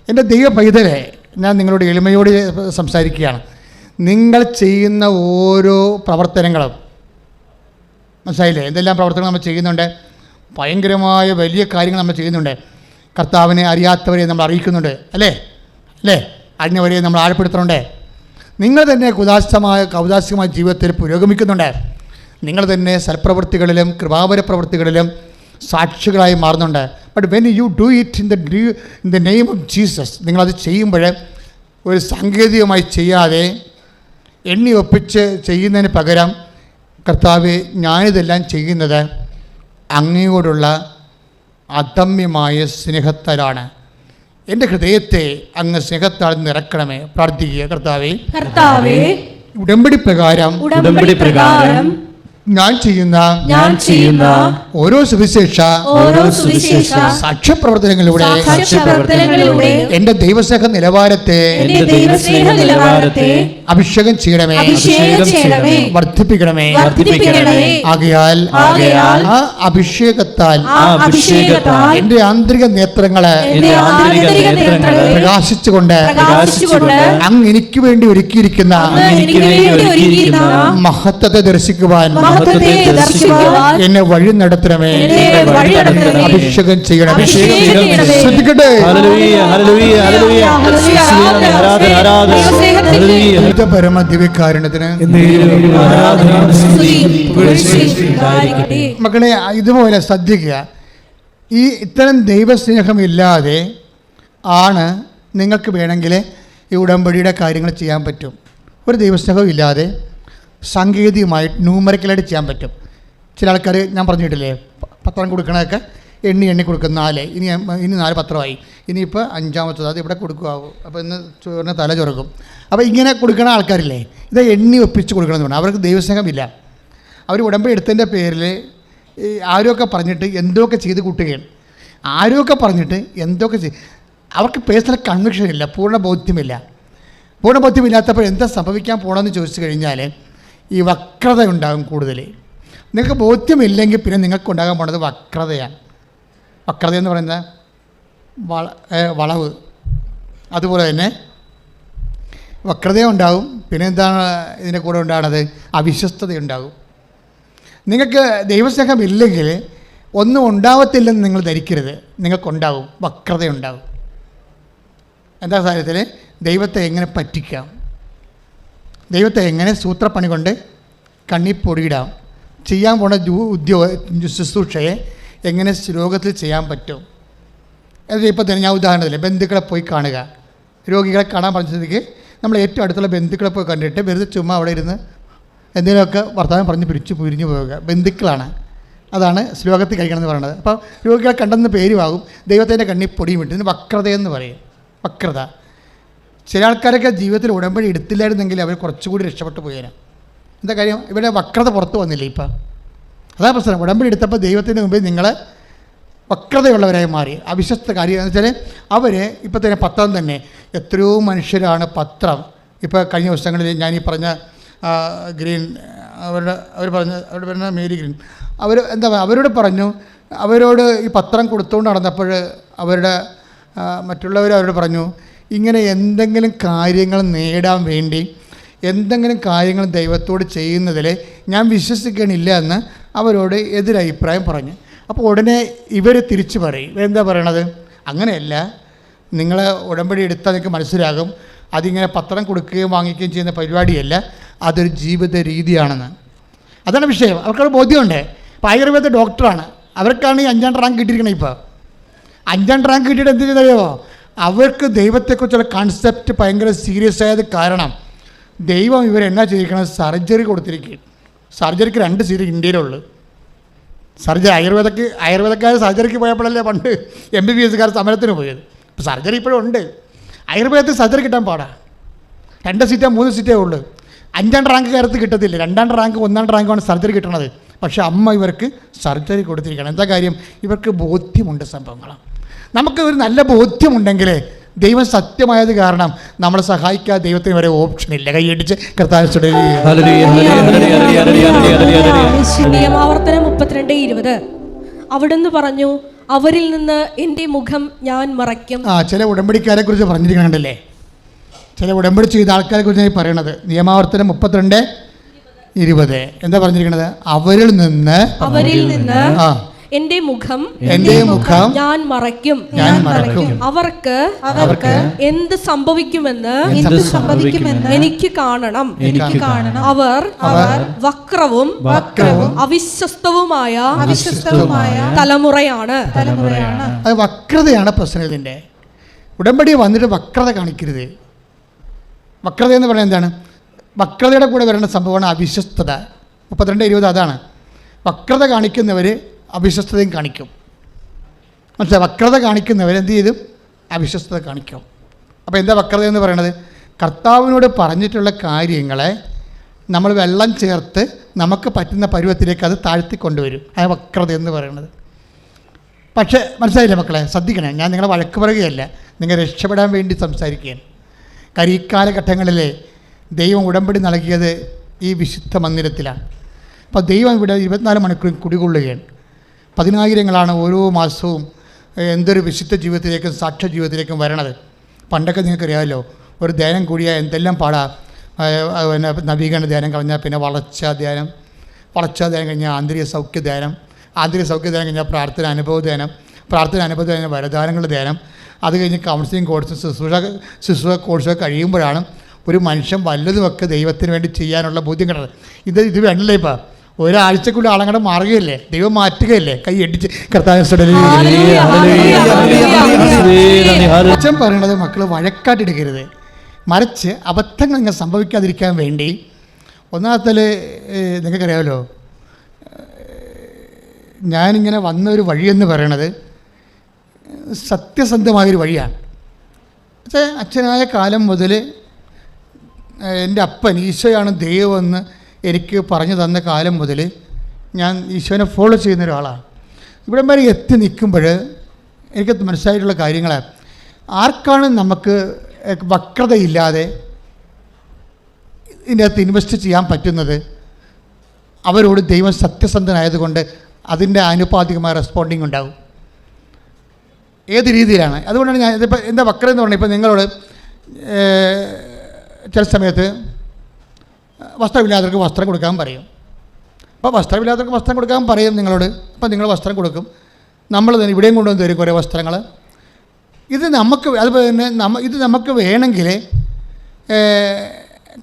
എൻ്റെ ദൈവ പൈതലെ, ഞാൻ നിങ്ങളോട് എളിമയോട് സംസാരിക്കുകയാണ്. നിങ്ങൾ ചെയ്യുന്ന ഓരോ പ്രവർത്തനങ്ങളും, മനസ്സിലായില്ലേ? എന്തെല്ലാം പ്രവർത്തനങ്ങൾ നമ്മൾ ചെയ്യുന്നുണ്ട്? ഭയങ്കരമായ വലിയ കാര്യങ്ങൾ നമ്മൾ ചെയ്യുന്നുണ്ട്. കർത്താവിനെ അറിയാത്തവരെ നമ്മൾ അറിയിക്കുന്നുണ്ട്, അല്ലേ? അറിഞ്ഞവരെ നമ്മൾ ആഴപ്പെടുത്തുന്നുണ്ട്. നിങ്ങൾ തന്നെ ഔദാസികമായ ജീവിതത്തിൽ പുരോഗമിക്കുന്നുണ്ട്. നിങ്ങൾ തന്നെ സൽപ്രവൃത്തികളിലും കൃപാവര പ്രവൃത്തികളിലും സാക്ഷികളായി മാറുന്നുണ്ട്. But when you do it in the name of Jesus, നിങ്ങളത് ചെയ്യുമ്പോൾ ഒരു സാങ്കേതികമായി ചെയ്യാതെ എണ്ണി ഒപ്പിച്ച് ചെയ്യുന്നതിന് പകരം, കർത്താവെ, ഞാനിതെല്ലാം ചെയ്യുന്നത് അങ്ങയോടുള്ള അദമ്യമായ സ്നേഹത്താലാണ്. എൻ്റെ ഹൃദയത്തെ അങ്ങ് സ്നേഹത്താൽ നിറക്കണമേ. പ്രാർത്ഥിക്കുക. കർത്താവേ, ഉടമ്പടി പ്രകാരം ഞാൻ ചെയ്യുന്ന ഓരോ സുവിശേഷ സാക്ഷ്യപ്രവർത്തനങ്ങളിലൂടെ എന്റെ ദൈവസ്നേഹ നിലവാരത്തെ അഭിഷേകം ചെയ്യണമേ, വർദ്ധിപ്പിക്കണമേ. ആകയാൽ ആ അഭിഷേകത്താൽ എന്റെ ആന്തരിക നേത്രങ്ങളെ പ്രകാശിച്ചുകൊണ്ട് അങ്ങ് എനിക്ക് വേണ്ടി ഒരുക്കിയിരിക്കുന്ന മഹത്വത്തെ ദർശിക്കുവാൻ എന്നെ വഴി നടത്തണമേ, അഭിഷേകം ചെയ്യണം. ശ്രദ്ധിക്കട്ടെ. പരമ ദിവ്യകാരുണ്യത്തിന് മക്കളെ, ഇതുപോലെ ശ്രദ്ധിക്കുക. ഇത്തരം ദൈവസ്നേഹമില്ലാതെ ആണ് നിങ്ങൾക്ക് വേണമെങ്കിൽ ഈ ഉടമ്പടിയുടെ കാര്യങ്ങൾ ചെയ്യാൻ പറ്റും. ഒരു ദൈവസ്നേഹം ഇല്ലാതെ സാങ്കേതികമായിട്ട് ന്യൂമറിക്കലായിട്ട് ചെയ്യാൻ പറ്റും. ചില ആൾക്കാർ, ഞാൻ പറഞ്ഞിട്ടില്ലേ, പത്രം കൊടുക്കണതൊക്കെ എണ്ണി കൊടുക്കും. 4, ഇനി 4 പത്രമായി, ഇനിയിപ്പോൾ 5ാമത്തത് അത് ഇവിടെ കൊടുക്കുമാവും. അപ്പോൾ ഇന്ന് ചോറിന് തല ചൊറക്കും. അപ്പോൾ ഇങ്ങനെ കൊടുക്കുന്ന ആൾക്കാരില്ലേ, ഇത് എണ്ണി ഒപ്പിച്ച് കൊടുക്കണമെന്ന് പറഞ്ഞാൽ അവർക്ക് ദൈവസ്നേഹമില്ല. അവർ ഉടമ്പടി എടുത്തതിൻ്റെ പേരിൽ ആരൊക്കെ പറഞ്ഞിട്ട് എന്തൊക്കെ ചെയ്ത് കൂട്ടുകയാണ്. ആരൊക്കെ പറഞ്ഞിട്ട് എന്തൊക്കെ അവർക്ക് പേഴ്സണൽ കൺവിക്ഷൻ ഇല്ല, പൂർണ്ണ ബോധ്യമില്ലാത്തപ്പോൾ എന്താ സംഭവിക്കാൻ പോകണമെന്ന് ചോദിച്ചു കഴിഞ്ഞാൽ ഈ വക്രത ഉണ്ടാകും കൂടുതൽ. നിങ്ങൾക്ക് ബോധ്യമില്ലെങ്കിൽ പിന്നെ നിങ്ങൾക്ക് ഉണ്ടാകാൻ പോണത് വക്രതയാണ്. വക്രത എന്ന് പറയുന്നത് വളവ്. അതുപോലെ തന്നെ വക്രതയുണ്ടാകും. പിന്നെ എന്താണ് ഇതിൻ്റെ കൂടെ ഉണ്ടാകുന്നത്? അവിശ്വസ്തതയുണ്ടാകും. നിങ്ങൾക്ക് ദൈവസ്നേഹം ഇല്ലെങ്കിൽ ഒന്നും ഉണ്ടാവത്തില്ലെന്ന് നിങ്ങൾ ധരിക്കരുത്. നിങ്ങൾക്കുണ്ടാവും, വക്രതയുണ്ടാവും. എന്താ കാര്യത്തിൽ? ദൈവത്തെ എങ്ങനെ പറ്റിക്കാം, ദൈവത്തെ എങ്ങനെ സൂത്രപ്പണി കൊണ്ട് കണ്ണി പൊടിയിടാം, ചെയ്യാൻ പോണ ശുശ്രൂഷയെ എങ്ങനെ ലോകത്തിൽ ചെയ്യാൻ പറ്റും. അത് ഇപ്പോൾ തന്നെ ഞാൻ ഉദാഹരണത്തില്ല, ബന്ധുക്കളെ പോയി കാണുക. രോഗികളെ കാണാൻ പറഞ്ഞതിലേക്ക് നമ്മൾ ഏറ്റവും അടുത്തുള്ള ബന്ധുക്കളെ പോയി കണ്ടിട്ട് വെറുതെ ചുമ്മാ അവിടെ ഇരുന്ന് എന്തെങ്കിലുമൊക്കെ വർത്തമാനം പറഞ്ഞ് പിരിഞ്ഞു പോവുക. ബന്ധുക്കളാണ്, അതാണ് ശ്ലോകത്തിൽ കഴിക്കണമെന്ന് പറയുന്നത്. അപ്പോൾ രോഗികളെ കണ്ടെന്ന് പേരുമാകും, ദൈവത്തിൻ്റെ കണ്ണിൽ പൊടിയും വിട്ട്. ഇതിന് വക്രതയെന്ന് പറയും. വക്രത. ചില ആൾക്കാരൊക്കെ ജീവിതത്തിൽ ഉടമ്പടി എടുത്തില്ലായിരുന്നെങ്കിൽ അവർ കുറച്ചുകൂടി രക്ഷപ്പെട്ടു പോയേനെ. എന്താ കാര്യം? ഇവിടെ വക്രത പുറത്ത് വന്നില്ല. ഇപ്പം അതാ പ്രശ്നം. ഉടമ്പടി എടുത്തപ്പോൾ ദൈവത്തിൻ്റെ മുമ്പിൽ നിങ്ങൾ വക്രതയുള്ളവരായി മാറി. അവിശ്വസ്ത കാര്യം എന്ന് വെച്ചാൽ അവർ ഇപ്പം തന്നെ പത്രം തന്നെ എത്രയോ മനുഷ്യരാണ് പത്രം. ഇപ്പോൾ കഴിഞ്ഞ ദിവസങ്ങളിൽ ഞാൻ ഈ പറഞ്ഞ ഗ്രീൻ അവർ പറഞ്ഞ മേരി ഗ്രീൻ അവരോട് പറഞ്ഞു, അവരോട് ഈ പത്രം കൊടുത്തുകൊണ്ട് നടന്നപ്പോൾ മറ്റുള്ളവർ അവരോട് പറഞ്ഞു, ഇങ്ങനെ എന്തെങ്കിലും കാര്യങ്ങൾ നേടാൻ വേണ്ടി എന്തെങ്കിലും കാര്യങ്ങൾ ദൈവത്തോട് ചെയ്യുന്നതിൽ ഞാൻ വിശ്വസിക്കണില്ല എന്ന് അവരോട് എതിരഭിപ്രായം പറഞ്ഞു. അപ്പോൾ ഉടനെ ഇവർ തിരിച്ചു പറയും. ഇവരെന്താ പറയണത്? അങ്ങനെയല്ല, നിങ്ങൾ ഉടമ്പടി എടുത്താൽ നിങ്ങൾക്ക് മനസ്സിലാകും, അതിങ്ങനെ പത്രം കൊടുക്കുകയും വാങ്ങിക്കുകയും ചെയ്യുന്ന പരിപാടിയല്ല, അതൊരു ജീവിത രീതിയാണെന്ന്. അതാണ് വിഷയം. അവർക്കത് ബോധ്യമുണ്ട്. ഇപ്പോൾ ആയുർവേദ ഡോക്ടറാണ്, അവർക്കാണ് ഈ 5ാം റാങ്ക് കിട്ടിയിരിക്കണത്. ഇപ്പോൾ 5ാം റാങ്ക് കിട്ടിയിട്ട് എന്ത് ചെയ്യുന്നറിയോ? അവർക്ക് ദൈവത്തെക്കുറിച്ചുള്ള കൺസെപ്റ്റ് ഭയങ്കര സീരിയസ് ആയത് കാരണം ദൈവം ഇവരെന്നാ ചെയ്തിരിക്കണത്? സർജറി കൊടുത്തിരിക്കുക. സർജറിക്ക് 2 സീറ്റ് ഇന്ത്യയിലുള്ളൂ. സർജറി ആയുർവേദക്കാർ സർജറിക്ക് പോയപ്പോഴല്ലേ പണ്ട് MBBSകാർ സമരത്തിന് പോയത്. ഇപ്പോൾ സർജറി ഇപ്പോഴും ഉണ്ട്. ആയുർവേദത്തിൽ സർജറി കിട്ടാൻ പാടാ. 2 സീറ്റോ 3 സീറ്റേ ഉള്ളൂ. 5ാം റാങ്ക് കയറത്ത് കിട്ടത്തില്ല. 2ാം റാങ്ക് 1ാം റാങ്കാണ് സർജറി കിട്ടണത്. പക്ഷേ അമ്മ ഇവർക്ക് സർജറി കൊടുത്തിരിക്കണം. എന്താ കാര്യം? ഇവർക്ക് ബോധ്യമുണ്ട് സംഭവങ്ങളാണ്. നമുക്ക് ഒരു നല്ല ബോധ്യമുണ്ടെങ്കിൽ ദൈവം സത്യമായത് കാരണം നമ്മളെ സഹായിക്കാതെ ദൈവത്തിന് വരെ ഓപ്ഷനില്ല. കൈയടിച്ച് കർത്താവിനെ നിയമാവർത്തനം 32:20 അവിടുന്ന് പറഞ്ഞു, അവരിൽ നിന്ന് എൻ്റെ മുഖം ഞാൻ മറയ്ക്കും. ചില ഉടമ്പടിക്കാരെ കുറിച്ച് പറഞ്ഞിരിക്കണല്ലേ, ചില ഉടമ്പടി ചെയ്ത ആൾക്കാരെ കുറിച്ച് പറയണത്. നിയമാവർത്തനം 32:20 എന്താ പറഞ്ഞിരിക്കണത്? അവരിൽ നിന്ന് എന്റെ മുഖം ഞാൻ മറയ്ക്കും. അവർക്ക് എന്ത് സംഭവിക്കുമെന്ന് എനിക്ക് കാണണം. അവർ വക്രവും അവിശ്വസ്തവുമായ തലമുറയാണ്. അത് വക്രതയാണ് പ്രശ്നം. ഇതിൻ്റെ ഉടമ്പടി വന്നിട്ട് വക്രത കാണിക്കരുത്. വക്രത എന്ന് പറയുന്നത് എന്താണ്? വക്രതയുടെ കൂടെ വരേണ്ട സംഭവമാണ് അവിശ്വസ്തത. 32:20 അതാണ്. വക്രത കാണിക്കുന്നവർ അവിശ്വസ്തതയും കാണിക്കും. മനസ്സിലായി? വക്രത കാണിക്കുന്നവർ എന്ത് ചെയ്തും അവിശ്വസ്തത കാണിക്കും. അപ്പോൾ എന്താ വക്രത എന്ന് പറയണത്? കർത്താവിനോട് പറഞ്ഞിട്ടുള്ള കാര്യങ്ങളെ നമ്മൾ വെള്ളം ചേർത്ത് നമുക്ക് പറ്റുന്ന പരുവത്തിലേക്ക് അത് താഴ്ത്തിക്കൊണ്ടുവരും. ആ വക്രത എന്ന് പറയുന്നത്. പക്ഷേ മനസ്സിലായില്ലേ മക്കളെ? ശ്രദ്ധിക്കണേ, ഞാൻ നിങ്ങളെ വഴക്ക് പറയുകയല്ല, നിങ്ങൾ രക്ഷപ്പെടാൻ വേണ്ടി സംസാരിക്കുകയാണ്. കാര്യം ഈ കാലഘട്ടങ്ങളിൽ ദൈവം ഉടമ്പടി നൽകിയത് ഈ വിശുദ്ധ മന്ദിരത്തിലാണ്. അപ്പോൾ ദൈവം ഇവിടെ 24 മണിക്കൂർ കുടികൊള്ളുകയാണ്. 10,000-ങ്ങളാണ് ഓരോ മാസവും എന്തൊരു വിശുദ്ധ ജീവിതത്തിലേക്കും സാക്ഷ്യ ജീവിതത്തിലേക്കും വരണത്. പണ്ടൊക്കെ നിങ്ങൾക്കറിയാമല്ലോ, ഒരു ധ്യാനം കൂടിയാൽ എന്തെല്ലാം പാടാ. പിന്നെ നവീകരണ ധ്യാനം കഴിഞ്ഞാൽ പിന്നെ വളർച്ചാ ധ്യാനം കഴിഞ്ഞാൽ ആന്തരിക സൗഖ്യ ധ്യാനം കഴിഞ്ഞാൽ പ്രാർത്ഥന അനുഭവ ധ്യാനം വരദാനങ്ങളുടെ ധ്യാനം, അത് കഴിഞ്ഞ് കൗൺസിലിംഗ് കോഴ്സ് ശുശ്രൂഷ കോഴ്സൊക്കെ കഴിയുമ്പോഴാണ് ഒരു മനുഷ്യൻ വല്ലതുമൊക്കെ ദൈവത്തിന് വേണ്ടി ചെയ്യാനുള്ള ബോധ്യം കിട്ടുന്നത്. ഇത് വേണ്ടല്ലേ? ഇപ്പം ഒരാഴ്ചക്കുള്ളിൽ ആളങ്ങടെ മാറുകയല്ലേ, ദൈവം മാറ്റുകയല്ലേ. കൈ അടിച്ച് അച്ഛൻ പറയണത് മക്കൾ വഴക്കാട്ടെടുക്കരുത്, മറിച്ച് അബദ്ധങ്ങൾ ഇങ്ങനെ സംഭവിക്കാതിരിക്കാൻ വേണ്ടി ഒന്നാമത്തെ നിങ്ങൾക്കറിയാമല്ലോ, ഞാനിങ്ങനെ വന്ന ഒരു വഴിയെന്ന് പറയണത് സത്യസന്ധമായൊരു വഴിയാണ്. പക്ഷേ അച്ഛനായ കാലം മുതൽ എൻ്റെ അപ്പൻ ഈശോയാണ് ദൈവമെന്ന് എനിക്ക് പറഞ്ഞു തന്ന കാലം മുതൽ ഞാൻ ഈശോനെ ഫോളോ ചെയ്യുന്ന ഒരാളാണ്. ഇവിടെ വരെ എത്തി നിൽക്കുമ്പോൾ എനിക്ക് മനസ്സിലായിട്ടുള്ള കാര്യങ്ങൾ, ആർക്കാണ് നമുക്ക് വക്രതയില്ലാതെ ഇതിൻ്റെ അകത്ത് ഇൻവെസ്റ്റ് ചെയ്യാൻ പറ്റുന്നത്, അവരോട് ദൈവം സത്യസന്ധനായതുകൊണ്ട് അതിൻ്റെ ആനുപാതികമായ റെസ്പോണ്ടിങ് ഉണ്ടാകും. ഏത് രീതിയിലാണ്? അതുകൊണ്ടാണ് ഞാൻ ഇതിപ്പോൾ എന്താ വക്രം എന്ന് പറഞ്ഞാൽ, ഇപ്പോൾ നിങ്ങളോട് ചില സമയത്ത് വസ്ത്രമില്ലാത്തവർക്ക് വസ്ത്രം കൊടുക്കാൻ പറയും. അപ്പോൾ വസ്ത്രമില്ലാത്തവർക്ക് വസ്ത്രം കൊടുക്കാൻ പറയും നിങ്ങളോട്. അപ്പോൾ നിങ്ങൾ വസ്ത്രം കൊടുക്കും. നമ്മൾ തന്നെ ഇവിടെയും കൊണ്ടുവന്ന് തരും കുറേ വസ്ത്രങ്ങൾ. ഇത് നമുക്ക് അതുപോലെ തന്നെ ഇത് നമുക്ക് വേണമെങ്കിൽ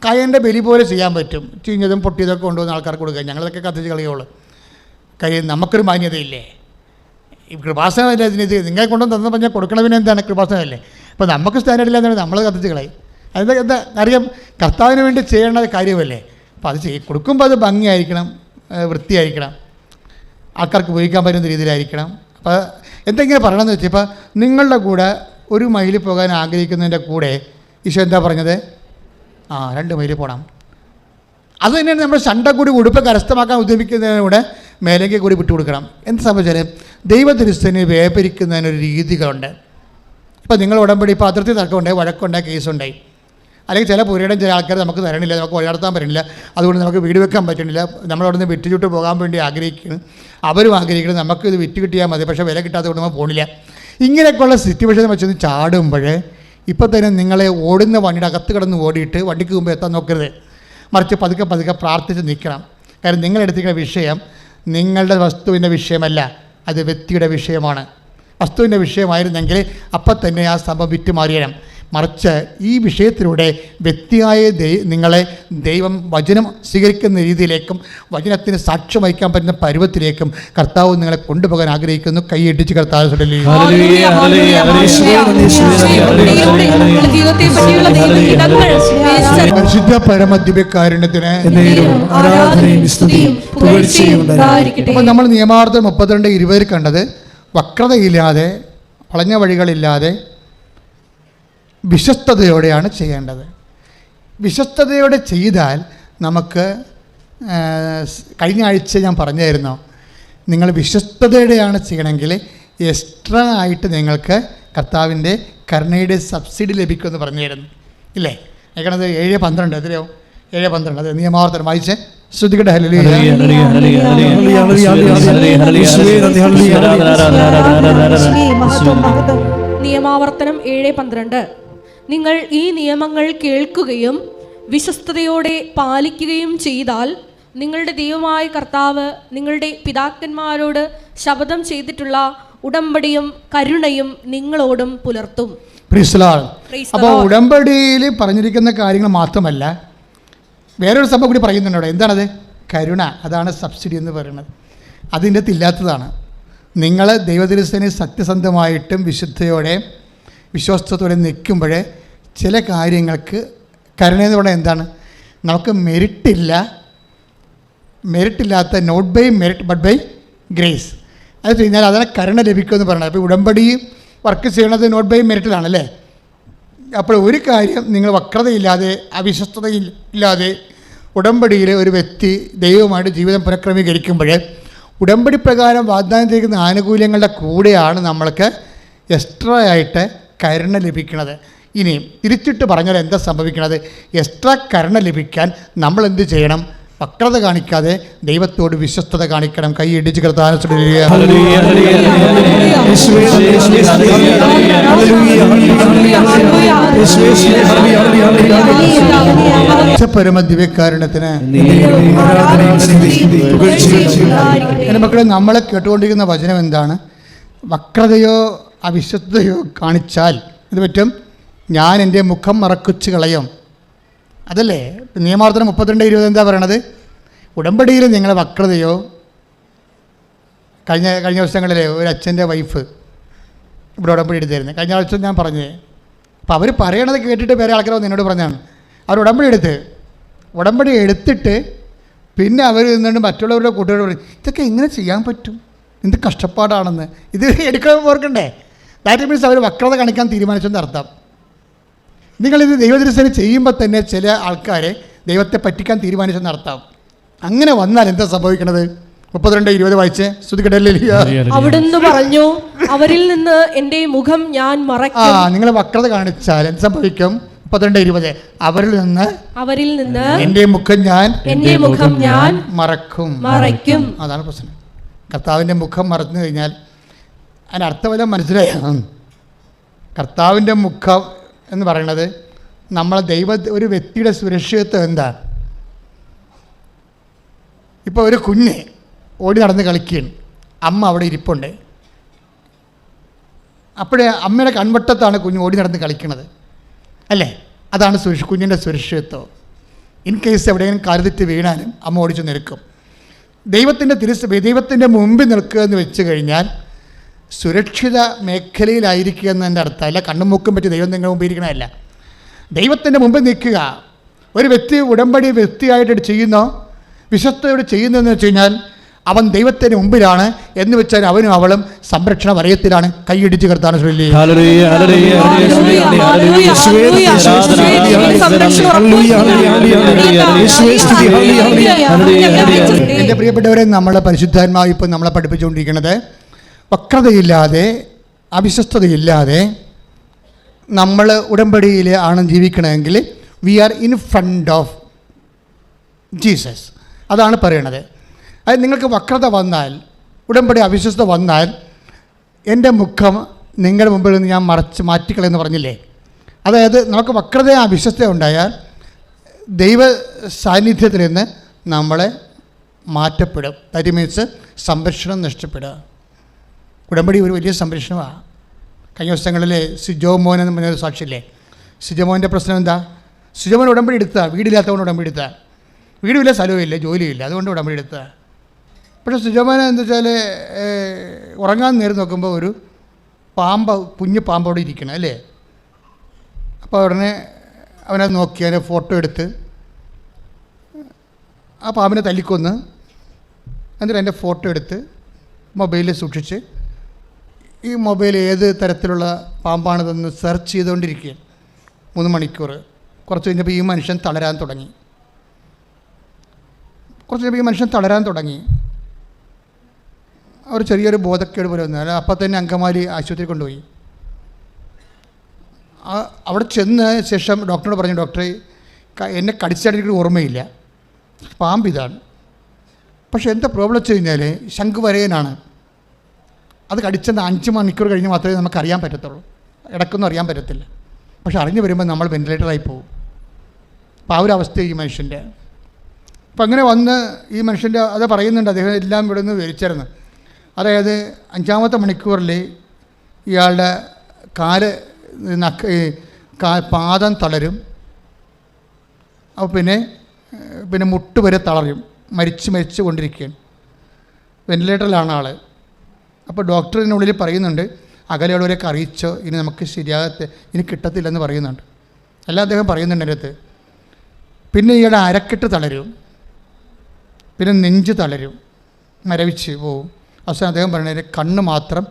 കയൻ്റെ ബലി പോലെ ചെയ്യാൻ പറ്റും. ചീഞ്ഞതും പൊട്ടിയതൊക്കെ കൊണ്ടുവന്ന് ആൾക്കാർക്ക് കൊടുക്കുക. ഞങ്ങളതൊക്കെ കത്തിച്ച് കളയുള്ളൂ. കാര്യം നമുക്കൊരു മാന്യതയില്ലേ. ഈ കൃപാസനമല്ലേ ഇതിനിത് നിങ്ങളെ കൊണ്ടുവന്ന് തന്നു പറഞ്ഞാൽ കൊടുക്കണതിന് എന്താണ് കൃപാസനമല്ലേ. അപ്പോൾ നമുക്ക് സ്റ്റാൻഡേർഡ് ഇല്ലാതെ നമ്മൾ കത്തിച്ച് കളയും. എന്താ അറിയാം, കർത്താവിന് വേണ്ടി ചെയ്യേണ്ട കാര്യമല്ലേ. അപ്പോൾ അത് കൊടുക്കുമ്പോൾ അത് ഭംഗിയായിരിക്കണം, വൃത്തിയായിരിക്കണം, ആൾക്കാർക്ക് ഉപയോഗിക്കാൻ പറ്റുന്ന രീതിയിലായിരിക്കണം. അപ്പോൾ എന്തെങ്കിലും പറയണമെന്ന് വെച്ചാൽ ഇപ്പോൾ നിങ്ങളുടെ കൂടെ 1 മൈൽ പോകാൻ ആഗ്രഹിക്കുന്നതിൻ്റെ കൂടെ ഈശോ എന്താ പറഞ്ഞത്? 2 മൈൽ പോകണം. അത് തന്നെയാണ് നമ്മൾ ശണ്ട കൂടി ഉടുപ്പ് കരസ്ഥമാക്കാൻ ഉദ്യമിക്കുന്നതിന് കൂടെ മേലേക്ക് കൂടി വിട്ടുകൊടുക്കണം. എന്ത് സംഭവിച്ചാൽ ദൈവത്തിരുസ്ഥനെ വ്യാപരിക്കുന്നതിനൊരു രീതികളുണ്ട്. ഇപ്പോൾ നിങ്ങൾ ഉടമ്പടി ഇപ്പോൾ അതിർത്തി തർക്കമുണ്ടായി, വഴക്കുണ്ടായി, കേസുണ്ടായി, അല്ലെങ്കിൽ ചില പുരയിടം ചില ആൾക്കാർ നമുക്ക് തരണില്ല, നമുക്ക് വഴിനടത്താൻ പറ്റണില്ല, അതുകൊണ്ട് നമുക്ക് വീട് വെക്കാൻ പറ്റണില്ല, നമ്മളവിടെ നിന്ന് വിറ്റുചുട്ട് പോകാൻ വേണ്ടി ആഗ്രഹിക്കുന്നു, അവരും ആഗ്രഹിക്കണം നമുക്കിത് വിറ്റ് കിട്ടിയാൽ മതി, പക്ഷേ വില കിട്ടാതെ കൊണ്ട് നമ്മൾ പോകണില്ല. ഇങ്ങനെയൊക്കെയുള്ള സിറ്റുവേഷൻ വെച്ചൊന്ന് ചാടുമ്പോൾ ഇപ്പോൾ തന്നെ നിങ്ങളെ ഓടുന്ന വണ്ടിയുടെ അകത്ത് കിടന്ന് ഓടിയിട്ട് വണ്ടിക്ക് മുമ്പ് എത്താൻ നോക്കരുത്. മറിച്ച് പതുക്കെ പതുക്കെ പ്രാർത്ഥിച്ച് നിൽക്കണം. കാരണം നിങ്ങളെടുത്തിരിക്കുന്ന വിഷയം നിങ്ങളുടെ വസ്തുവിൻ്റെ വിഷയമല്ല, അത് വ്യക്തിയുടെ വിഷയമാണ്. വസ്തുവിൻ്റെ വിഷയമായിരുന്നെങ്കിൽ അപ്പം തന്നെ ആ സംഭവം വിറ്റ് മാറിയണം. മറിച്ച് ഈ വിഷയത്തിലൂടെ വ്യക്തിയായ നിങ്ങളെ ദൈവം വചനം സ്വീകരിക്കുന്ന രീതിയിലേക്കും വചനത്തിന് സാക്ഷ്യം വഹിക്കാൻ പറ്റുന്ന പരുവത്തിലേക്കും കർത്താവ് നിങ്ങളെ കൊണ്ടുപോകാൻ ആഗ്രഹിക്കുന്നു. കൈയിടിച്ച് കർത്താവ് പരിശുദ്ധ പരമദിവ്യകാരുണ്യത്തിന് അപ്പോൾ നമ്മൾ നിയമാർത്ഥം 32:20 കണ്ടത് വക്രതയില്ലാതെ, വളഞ്ഞ വഴികളില്ലാതെ വിശ്വസ്തയോടെയാണ് ചെയ്യേണ്ടത്. വിശ്വസ്തയോടെ ചെയ്താൽ നമുക്ക് കഴിഞ്ഞ ആഴ്ച ഞാൻ പറഞ്ഞായിരുന്നു, നിങ്ങൾ വിശ്വസ്തയോടെയാണ് ചെയ്യണമെങ്കിൽ എക്സ്ട്രാ ആയിട്ട് നിങ്ങൾക്ക് കർത്താവിൻ്റെ കരുണയുടെ സബ്സിഡി ലഭിക്കുമെന്ന് പറഞ്ഞായിരുന്നു ഇല്ലേ? ഏക്കണത് 7:12 എത്രയോ 7:12 അത് നിയമാവർത്തനം വായിച്ചേ. ശ്രുതികട നിയമാവർത്തനം 7:12. നിങ്ങൾ ഈ നിയമങ്ങൾ കേൾക്കുകയും വിശ്വസ്തയോടെ പാലിക്കുകയും ചെയ്താൽ നിങ്ങളുടെ ദൈവമായ കർത്താവ് നിങ്ങളുടെ പിതാക്കന്മാരോട് ശപഥം ചെയ്തിട്ടുള്ള ഉടമ്പടിയും കരുണയും നിങ്ങളോടും പുലർത്തും. അപ്പോൾ ഉടമ്പടിയിൽ പറഞ്ഞിരിക്കുന്ന കാര്യങ്ങൾ മാത്രമല്ല, വേറൊരു സംഭവം കൂടി പറയുന്നുണ്ട് അവിടെ. എന്താണത്? കരുണ. അതാണ് സബ്സിഡി എന്ന് പറയുന്നത്. അതിൻ്റെ ഇല്ലാത്തതാണ്. നിങ്ങൾ ദൈവദിവസത്തിന് സത്യസന്ധമായിട്ടും വിശുദ്ധയോടെ വിശ്വാസത്തോടെ നിൽക്കുമ്പോൾ ചില കാര്യങ്ങൾക്ക് കരുണയെന്ന് പറഞ്ഞാൽ എന്താണ്? നമുക്ക് മെറിറ്റില്ലാത്ത not by merit but by grace. അത് കഴിഞ്ഞാൽ അതാണ് കരുണ ലഭിക്കുമെന്ന് പറയുന്നത്. അപ്പോൾ ഉടമ്പടി വർക്ക് ചെയ്യണത് നോട്ട് ബൈ മെറിറ്റിലാണല്ലേ. അപ്പോൾ ഒരു കാര്യം നിങ്ങൾ വക്രതയില്ലാതെ അവിശ്വസ്തതയില്ലാതെ ഉടമ്പടിയിൽ ഒരു വ്യക്തി ദൈവമായിട്ട് ജീവിതം പുനഃക്രമീകരിക്കുമ്പോൾ ഉടമ്പടി പ്രകാരം വാഗ്ദാനം ചെയ്യുന്ന ആനുകൂല്യങ്ങളുടെ കൂടെയാണ് നമ്മൾക്ക് എക്സ്ട്രാ ആയിട്ട് കരുണ ലഭിക്കുന്നത്. ഇനി തിരിച്ചിട്ട് പറഞ്ഞാൽ എന്താ സംഭവിക്കുന്നത്? എക്സ്ട്രാ കരുണ ലഭിക്കാൻ നമ്മൾ എന്ത് ചെയ്യണം? വക്രത കാണിക്കാതെ ദൈവത്തോട് വിശ്വസ്തത കാണിക്കണം. കൈ ഇടിച്ച് കർത്താവിനെ പരമദിവ്യകാരുണ്യത്തിന്. എൻ്റെ മക്കളെ, നമ്മളെ കേട്ടുകൊണ്ടിരിക്കുന്ന വചനം എന്താണ്? വക്രതയോ അവിശ്വസ്തയോ കാണിച്ചാൽ ഇത് പറ്റും, ഞാൻ എൻ്റെ മുഖം മറക്കുച്ച് കളയും. അതല്ലേ നിയമാവർത്തനം 32:20 എന്താ പറയണത്? ഉടമ്പടിയിൽ നിങ്ങളെ വക്രതയോ, കഴിഞ്ഞ ദിവസങ്ങളിലെ ഒരു അച്ഛൻ്റെ വൈഫ് ഇവിടെ ഉടമ്പടി എടുത്തായിരുന്നു. കഴിഞ്ഞ ആഴ്ച ഞാൻ പറഞ്ഞത്. അപ്പോൾ അവർ പറയണത് കേട്ടിട്ട് വേറെ ആൾക്കാരോ നിന്നോട് പറഞ്ഞാണ്. അവർ ഉടമ്പടി എടുത്തിട്ട് പിന്നെ അവർ നിന്നുകൊണ്ട് മറ്റുള്ളവരുടെ കൂട്ടുകാരോട് പറയും, ഇതൊക്കെ എങ്ങനെ ചെയ്യാൻ പറ്റും, എന്ത് കഷ്ടപ്പാടാണെന്ന്. ഇത് എടുക്കണം ഓർക്കണ്ടേ? ദാറ്റ് മീൻസ് അവർ വക്രത കാണിക്കാൻ തീരുമാനിച്ചെന്ന് അർത്ഥം. നിങ്ങളിത് ദൈവദർശനം ചെയ്യുമ്പോൾ തന്നെ ചില ആൾക്കാരെ ദൈവത്തെ പറ്റിക്കാൻ തീരുമാനിച്ചെന്ന് അർത്ഥം. അങ്ങനെ വന്നാൽ എന്താ സംഭവിക്കണത്? 32:20 വായിച്ചേ. അവിടുന്ന് പറഞ്ഞു, അവരിൽ നിന്ന് എൻ്റെ മുഖം ഞാൻ മറയ്ക്കും. നിങ്ങൾ വക്രത കാണിച്ചാൽ എന്ത് സംഭവിക്കും? 32:20 അവരിൽ നിന്ന് എൻ്റെ മുഖം ഞാൻ മറയ്ക്കും. അതാണ് പ്രശ്നം. കർത്താവിൻ്റെ മുഖം മറന്നു കഴിഞ്ഞാൽ അതിന് അർത്ഥമെല്ലാം മനസ്സിലായ. കർത്താവിൻ്റെ മുഖം എന്ന് പറയുന്നത് ഒരു വ്യക്തിയുടെ സുരക്ഷിതത്വം എന്താ? ഇപ്പോൾ ഒരു കുഞ്ഞ് ഓടി നടന്ന് കളിക്കുകയാണ്, അമ്മ അവിടെ ഇരിപ്പുണ്ട്. അപ്പോഴേ അമ്മയുടെ കൺവട്ടത്താണ് കുഞ്ഞ് ഓടി നടന്ന് കളിക്കുന്നത്, അല്ലേ? അതാണ് കുഞ്ഞിൻ്റെ സുരക്ഷിതത്വം. ഇൻ കേസ് എവിടെയെങ്കിലും കരുതിട്ട് വീണാലും അമ്മ ഓടിച്ച് നിൽക്കും. ദൈവത്തിൻ്റെ മുമ്പിൽ നിൽക്കുക എന്ന് വെച്ച് കഴിഞ്ഞാൽ സുരക്ഷിത മേഖലയിലായിരിക്കുക എന്നതിൻ്റെ അർത്ഥമല്ല. കണ്ണും മൂക്കും പറ്റി ദൈവം നിങ്ങളുടെ മുമ്പിൽ ഇരിക്കണമല്ല. ദൈവത്തിൻ്റെ മുമ്പിൽ നിൽക്കുക. ഒരു വ്യക്തി ഉടമ്പടി വ്യക്തിയായിട്ട് ചെയ്യുന്നോ വിശ്വസ്തയോട് ചെയ്യുന്നതെന്ന് വെച്ച് കഴിഞ്ഞാൽ അവൻ ദൈവത്തിന് മുമ്പിലാണ് എന്ന് വെച്ചാൽ അവനും അവളും സംരക്ഷണ വലയത്തിലാണ്. കൈയിടിച്ച് കർത്താവിനെ ചൊല്ലി. എൻ്റെ പ്രിയപ്പെട്ടവരെ, നമ്മളെ പരിശുദ്ധാത്മാവ് ഇപ്പം നമ്മളെ പഠിപ്പിച്ചുകൊണ്ടിരിക്കുന്നത് വക്രതയില്ലാതെ അവിശ്വസ്തതയില്ലാതെ നമ്മൾ ഉടമ്പടിയിൽ ആണ് ജീവിക്കണമെങ്കിൽ we are in front of Jesus. അതാണ് പറയണത്. അത് നിങ്ങൾക്ക് വക്രത വന്നാൽ, ഉടമ്പടി അവിശ്വസ്തത വന്നാൽ, എൻ്റെ മുഖം നിങ്ങളുടെ മുമ്പിൽ നിന്ന് ഞാൻ മാറ്റിക്കളയെന്ന് പറഞ്ഞില്ലേ? അതായത് നമുക്ക് വക്രത അവിശ്വസ്തത ഉണ്ടായാൽ ദൈവ സാന്നിധ്യത്തിൽ നിന്ന് നമ്മളെ മാറ്റപ്പെടും. ദാറ്റ് മീൻസ് സംരക്ഷണം നഷ്ടപ്പെടുക. ഉടമ്പടി ഒരു വലിയ സംരക്ഷണമാണ്. കഴിഞ്ഞ ദിവസങ്ങളിൽ സിജോമോൻ എന്ന് പറഞ്ഞൊരു സാക്ഷിയില്ലേ? സിജോമോൻ്റെ പ്രശ്നം എന്താ? സിജോമോൻ ഉടമ്പടി എടുത്താൽ, വീടില്ലാത്തതുകൊണ്ട് ഉടമ്പടി എടുത്താൽ, വീടുമില്ല, സ്ഥലവുമില്ല, ജോലിയില്ല, അതുകൊണ്ട് ഉടമ്പടി എടുത്താൽ. പക്ഷേ സിജോമോൻ എന്താ വെച്ചാൽ ഉറങ്ങാൻ നേരം നോക്കുമ്പോൾ ഒരു കുഞ്ഞു പാമ്പോടെ ഇരിക്കണം, അല്ലേ? അപ്പോൾ ഉടനെ അവനത് നോക്കി അതിനെ ഫോട്ടോ എടുത്ത് ആ പാമ്പിനെ തല്ലിക്കൊന്ന് എന്നിട്ട് അതിൻ്റെ ഫോട്ടോ എടുത്ത് മൊബൈലിൽ സൂക്ഷിച്ച് ഈ മൊബൈൽ ഏത് തരത്തിലുള്ള പാമ്പാണിതെന്ന് സെർച്ച് ചെയ്തുകൊണ്ടിരിക്കുകയാണ് 3 മണിക്കൂർ. കുറച്ച് കഴിഞ്ഞപ്പോൾ ഈ മനുഷ്യൻ തളരാൻ തുടങ്ങി. അവർ ചെറിയൊരു ബോധക്കേട് പോലെ വന്നു. അപ്പം തന്നെ അങ്കമാലി ആശുപത്രി കൊണ്ടുപോയി. അവിടെ ചെന്ന ശേഷം ഡോക്ടറോട് പറഞ്ഞു, ഡോക്ടറെ എന്നെ കടിച്ചായിട്ട് എനിക്ക് ഓർമ്മയില്ല, പാമ്പ് ഇതാണ്. പക്ഷേ എന്താ പ്രോബ്ലം വെച്ച് കഴിഞ്ഞാൽ ശംഖുവരയനാണ്. അത് കടിച്ചെന്ന് 5 മണിക്കൂർ കഴിഞ്ഞ് മാത്രമേ നമുക്കറിയാൻ പറ്റത്തുള്ളൂ. ഇടയ്ക്കൊന്നും അറിയാൻ പറ്റത്തില്ല. പക്ഷെ അറിഞ്ഞു വരുമ്പോൾ നമ്മൾ വെൻറ്റിലേറ്ററായി പോകും. അപ്പോൾ ആ ഒരു അവസ്ഥ ഈ മനുഷ്യൻ്റെ. അപ്പം അങ്ങനെ വന്ന് ഈ മനുഷ്യൻ്റെ അത് പറയുന്നുണ്ട്, അദ്ദേഹം എല്ലാം ഇവിടെ നിന്ന് വിവരിച്ചിരുന്നു. അതായത് 5-ാമത്തെ മണിക്കൂറിൽ ഇയാളുടെ പാദം തളരും. അപ്പോൾ പിന്നെ മുട്ട് വരെ തളരും. മരിച്ചു കൊണ്ടിരിക്കുകയാണ്. വെൻറ്റിലേറ്ററിലാണ് ആൾ. അപ്പോൾ ഡോക്ടറിനുള്ളിൽ പറയുന്നുണ്ട്, അകലെയുള്ളവരെയൊക്കെ അറിയിച്ചോ, ഇനി നമുക്ക് ഇനി കിട്ടത്തില്ലെന്ന് പറയുന്നുണ്ട്. എല്ലാം അദ്ദേഹം പറയുന്നുണ്ട് എൻ്റെ അടുത്ത്. പിന്നെ ഇയാളുടെ അരക്കെട്ട് തളരും, പിന്നെ നെഞ്ച് തളരും, മരവിച്ച് പോവും. അവസാനം അദ്ദേഹം പറയുന്നത് കണ്ണ് മാത്രം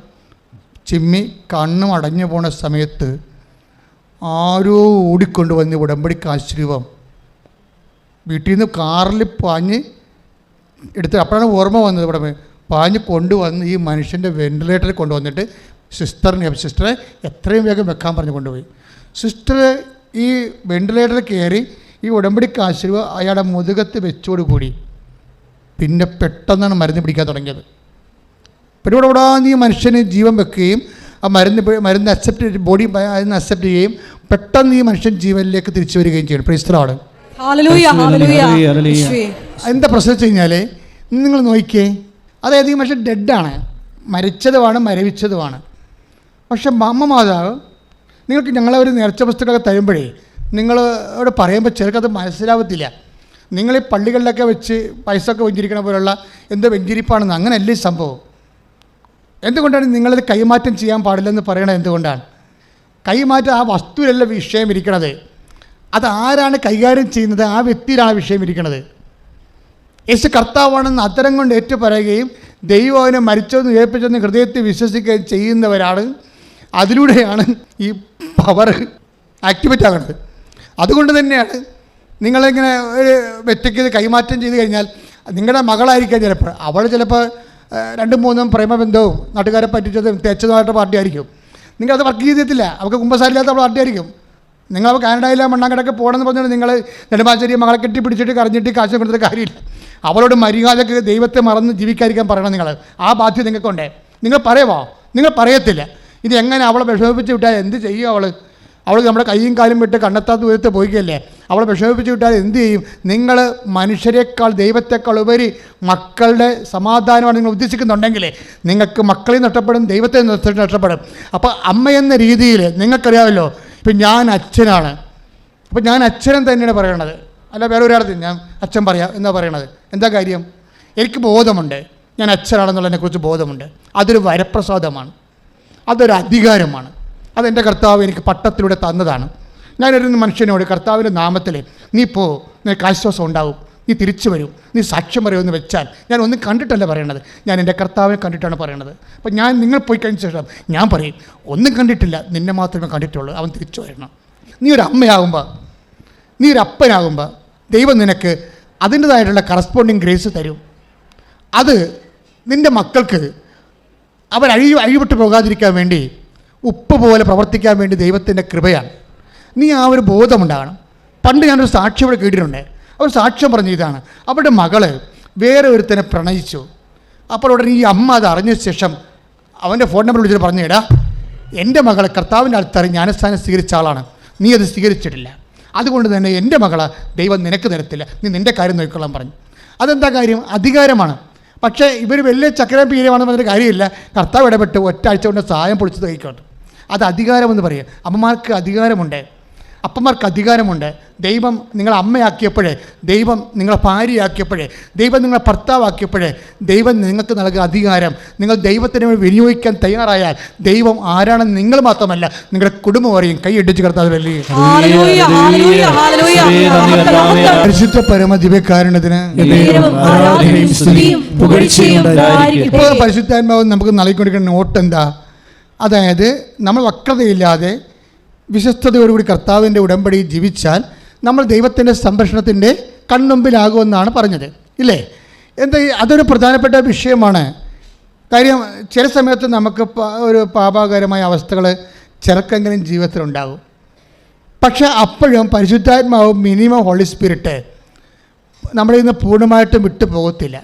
ചിമ്മി കണ്ണും അടഞ്ഞു പോണ സമയത്ത് ആരോ ഓടിക്കൊണ്ടുവന്ന് ഉടമ്പടിക്ക് ആശ്രയം വീട്ടിൽ നിന്ന് കാറിൽ പാഞ്ഞ് എടുത്ത്, അപ്പോഴാണ് ഓർമ്മ വന്നത്, ഇവിടെ പാഞ്ഞ് കൊണ്ടുവന്ന് ഈ മനുഷ്യൻ്റെ വെൻറ്റിലേറ്ററിൽ കൊണ്ടുവന്നിട്ട് സിസ്റ്ററെ എത്രയും വേഗം വെക്കാൻ പറഞ്ഞ് കൊണ്ടുപോയി. സിസ്റ്റർ ഈ വെൻറ്റിലേറ്ററിൽ കയറി ഈ ഉടമ്പടിക്ക് ആശ്രയം അയാളുടെ മുതുകത്ത് വെച്ചോടുകൂടി പിന്നെ പെട്ടെന്നാണ് മരുന്ന് പിടിക്കാൻ തുടങ്ങിയത്. പിന്നെ ഇവിടെ ഈ മനുഷ്യന് ജീവൻ വെക്കുകയും ആ മരുന്ന് ബോഡി അതിന് അക്സെപ്റ്റ് ചെയ്യുകയും പെട്ടെന്ന് ഈ മനുഷ്യൻ ജീവനിലേക്ക് തിരിച്ചു വരികയും ചെയ്യണം. Praise the Lord. എന്താ പ്രശ്നം വെച്ച് കഴിഞ്ഞാൽ നിങ്ങൾ നോക്കിയേ, അതായത് ഈ മനുഷ്യൻ ഡെഡാണ്, മരിച്ചതുമാണ്, മരവിച്ചതുമാണ്. പക്ഷെ മാതാവ് നിങ്ങൾക്ക് ഞങ്ങളെ ഒരു നേർച്ച പുസ്തകമൊക്കെ തരുമ്പോഴേ നിങ്ങളോട് പറയുമ്പോൾ ചിലർക്കത് മനസ്സിലാവത്തില്ല. നിങ്ങൾ ഈ പള്ളികളിലൊക്കെ വെച്ച് പൈസ ഒക്കെ വെഞ്ചിരിക്കണ പോലുള്ള എന്തോ വെഞ്ചിരിപ്പാണെന്ന്. അങ്ങനെയല്ലേ ഈ സംഭവം. എന്തുകൊണ്ടാണ് നിങ്ങളത് കൈമാറ്റം ചെയ്യാൻ പാടില്ലെന്ന് പറയണത്? എന്തുകൊണ്ടാണ്? കൈമാറ്റം ആ വസ്തുവിലല്ല വിഷയം ഇരിക്കണത്, അതാരാണ് കൈകാര്യം ചെയ്യുന്നത് ആ വ്യക്തിയിലാണ് വിഷയം ഇരിക്കുന്നത്. യേശു കർത്താവാണെന്ന് അത്തരം കൊണ്ട് ഏറ്റു പറയുകയും ദൈവം അവനെ മരിച്ചതെന്ന് ഏൽപ്പിച്ചെന്ന് ഹൃദയത്തിൽ വിശ്വസിക്കുകയും ചെയ്യുന്നവരാണ്. അതിലൂടെയാണ് ഈ പവർ ആക്ടിവേറ്റ് ആകുന്നത്. അതുകൊണ്ട് തന്നെയാണ് നിങ്ങളിങ്ങനെ ഒരു വ്യക്തിക്ക് ഇത് കൈമാറ്റം ചെയ്ത് കഴിഞ്ഞാൽ നിങ്ങളുടെ മകളായിരിക്കാം ചിലപ്പോൾ, അവൾ ചിലപ്പോൾ 2-3 പ്രേമബന്ധവും നാട്ടുകാരെ പറ്റിച്ചതും തേച്ചതുമായിട്ട് പാർട്ടിയായിരിക്കും. നിങ്ങളത് വർക്ക് ചെയ്തിട്ടില്ല, അവൾക്ക് കുമ്പസാരില്ലാത്ത പാർട്ടിയായിരിക്കും. നിങ്ങൾ കാനഡയിലെ മണ്ണാങ്കടക്ക് പോകണമെന്ന് പറഞ്ഞാൽ നിങ്ങൾ നെടുമ്പാശ്ശേരി മകളെ കെട്ടിപ്പിടിച്ചിട്ട് കരഞ്ഞിട്ട് കാശ് കൊടുത്തിട്ട് കാര്യമില്ല. അവളോട് മര്യാദക്ക് ദൈവത്തെ മറന്ന് ജീവിക്കാതിരിക്കാൻ പറയണം. നിങ്ങൾ ആ ബാധ്യത നിങ്ങൾക്കുണ്ടേ. നിങ്ങൾ പറയുമോ? നിങ്ങൾ പറയത്തില്ല. ഇത് എങ്ങനെ അവളെ വിഷമിപ്പിച്ച് വിട്ടാൽ എന്ത് ചെയ്യും അവൾ? അവൾ നമ്മുടെ കൈയും കാലും വിട്ട് കണ്ണെത്താത്ത ദൂരത്ത് പോയിക്കല്ലേ. അവളെ വിഷമിപ്പിച്ച് വിട്ടാൽ എന്ത് ചെയ്യും? നിങ്ങൾ മനുഷ്യരെക്കാൾ ദൈവത്തെക്കാൾ ഉപരി മക്കളുടെ സമാധാനമാണ് നിങ്ങൾ ഉദ്ദേശിക്കുന്നുണ്ടെങ്കിൽ നിങ്ങൾക്ക് മക്കളെ നഷ്ടപ്പെടും, ദൈവത്തെ നഷ്ടപ്പെടും. അപ്പോൾ അമ്മ എന്ന രീതിയിൽ നിങ്ങൾക്കറിയാമല്ലോ, ഇപ്പം ഞാൻ അച്ഛനാണ്, അപ്പോൾ ഞാൻ അച്ഛനും തന്നെയാണ് പറയണത്, അല്ല വേറെ ഒരാളത്തിൽ ഞാൻ അച്ഛൻ പറയാം എന്നാ പറയണത്. എന്താ കാര്യം? എനിക്ക് ബോധമുണ്ട് ഞാൻ അച്ഛനാണെന്നുള്ളതിനെക്കുറിച്ച് ബോധമുണ്ട്. അതൊരു വരപ്രസാദമാണ്, അതൊരു അധികാരമാണ്. അതെൻ്റെ കർത്താവ് എനിക്ക് പട്ടത്തിലൂടെ തന്നതാണ്. ഞാനൊരു മനുഷ്യനോട് കർത്താവിൻ്റെ നാമത്തിൽ നീ പോ, നിനക്ക് ആശ്വാസം ഉണ്ടാവും, നീ തിരിച്ചു വരും, നീ സാക്ഷ്യം പറയുമെന്ന് വെച്ചാൽ ഞാൻ ഒന്നും കണ്ടിട്ടല്ല പറയണത്, ഞാൻ എൻ്റെ കർത്താവിനെ കണ്ടിട്ടാണ് പറയണത്. അപ്പം ഞാൻ നിങ്ങൾ പോയി കഴിഞ്ഞ ശേഷം ഞാൻ പറയും, ഒന്നും കണ്ടിട്ടില്ല, നിന്നെ മാത്രമേ കണ്ടിട്ടുള്ളൂ, അവൻ തിരിച്ചു വരണം. നീ ഒരു അമ്മയാകുമ്പോൾ, നീ ഒരു അപ്പനാകുമ്പോൾ ദൈവം നിനക്ക് അതിൻ്റെതായിട്ടുള്ള കറസ്പോണ്ടിങ് ഗ്രേസ് തരും. അത് നിൻ്റെ മക്കൾക്ക് അവർ അഴിവിട്ട് പോകാതിരിക്കാൻ വേണ്ടി ഉപ്പ് പോലെ പ്രവർത്തിക്കാൻ വേണ്ടി ദൈവത്തിൻ്റെ കൃപയാണ്. നീ ആ ഒരു ബോധമുണ്ടാകണം. പണ്ട് ഞാനൊരു സാക്ഷ്യം ഇവിടെ കേട്ടിട്ടുണ്ട്. അവർ സാക്ഷ്യം പറഞ്ഞ ഇതാണ്, അവരുടെ മകള് വേറെ ഒരുത്തനെ പ്രണയിച്ചു. അപ്പോൾ ഉടനെ ഈ അമ്മ അത് അറിഞ്ഞ ശേഷം അവൻ്റെ ഫോൺ നമ്പർ വിളിച്ചിട്ട് പറഞ്ഞു, എടാ എൻ്റെ മകളെ കർത്താവിൻ്റെ അടുത്തറി ജ്ഞാനസ്ഥാനം സ്വീകരിച്ച ആളാണ്, നീ അത് സ്വീകരിച്ചിട്ടില്ല, അതുകൊണ്ട് തന്നെ എൻ്റെ മകളെ ദൈവം നിനക്ക് തരത്തില്ല, നീ നിൻ്റെ കാര്യം നോക്കിക്കൊള്ളാൻ പറഞ്ഞു. അതെന്താ കാര്യം? അധികാരമാണ്. പക്ഷേ ഇവർ വലിയ ചക്രം പീരമാണെന്ന് പറഞ്ഞൊരു കാര്യമില്ല. കർത്താവ് ഇടപെട്ട് ഒറ്റാഴ്ച കൊണ്ട് സായം പൊളിച്ച് തയ്ക്കോട്ടെ. അത് അധികാരമെന്ന് പറയും. അമ്മമാർക്ക് അധികാരമുണ്ട്, അപ്പന്മാർക്ക് അധികാരമുണ്ട്. ദൈവം നിങ്ങളെ അമ്മയാക്കിയപ്പോഴേ, ദൈവം നിങ്ങളെ ഭാര്യയാക്കിയപ്പോഴേ, ദൈവം നിങ്ങളെ ഭർത്താവാക്കിയപ്പോഴേ ദൈവം നിങ്ങൾക്ക് നൽകുക അധികാരം. നിങ്ങൾ ദൈവത്തിന് വേണ്ടി വിനിയോഗിക്കാൻ തയ്യാറായാൽ ദൈവം ആരാണെന്ന് നിങ്ങൾ മാത്രമല്ല നിങ്ങളുടെ കുടുംബം അറിയും. കൈയിടിച്ച് കർത്താവിലല്ലേ. പരിശുദ്ധ പരമദിവ്യകാരുണ്യത്തിന് ഇപ്പോൾ പരിശുദ്ധാത്മാവ് നമുക്ക് നൽകിക്കൊണ്ടിരിക്കുന്ന നോട്ട് എന്താ? അതായത് നമ്മൾ വക്രതയില്ലാതെ വിശ്വസ്തയോടുകൂടി കർത്താവിൻ്റെ ഉടമ്പടി ജീവിച്ചാൽ നമ്മൾ ദൈവത്തിൻ്റെ സംരക്ഷണത്തിൻ്റെ കൺമുമ്പിലാകുമെന്നാണ് പറഞ്ഞത്, ഇല്ലേ? എന്താ അതൊരു പ്രധാനപ്പെട്ട വിഷയമാണ്. കാര്യം ചില സമയത്ത് നമുക്ക് ഒരു പാപാകരമായ അവസ്ഥകൾ ചെറുക്കെങ്കിലും ജീവിതത്തിലുണ്ടാകും. പക്ഷേ അപ്പോഴും പരിശുദ്ധാത്മാവ് മിനിമം ഹോളി സ്പിരിറ്റ് നമ്മളിൽ നിന്ന് പൂർണ്ണമായിട്ടും വിട്ടു പോകത്തില്ല.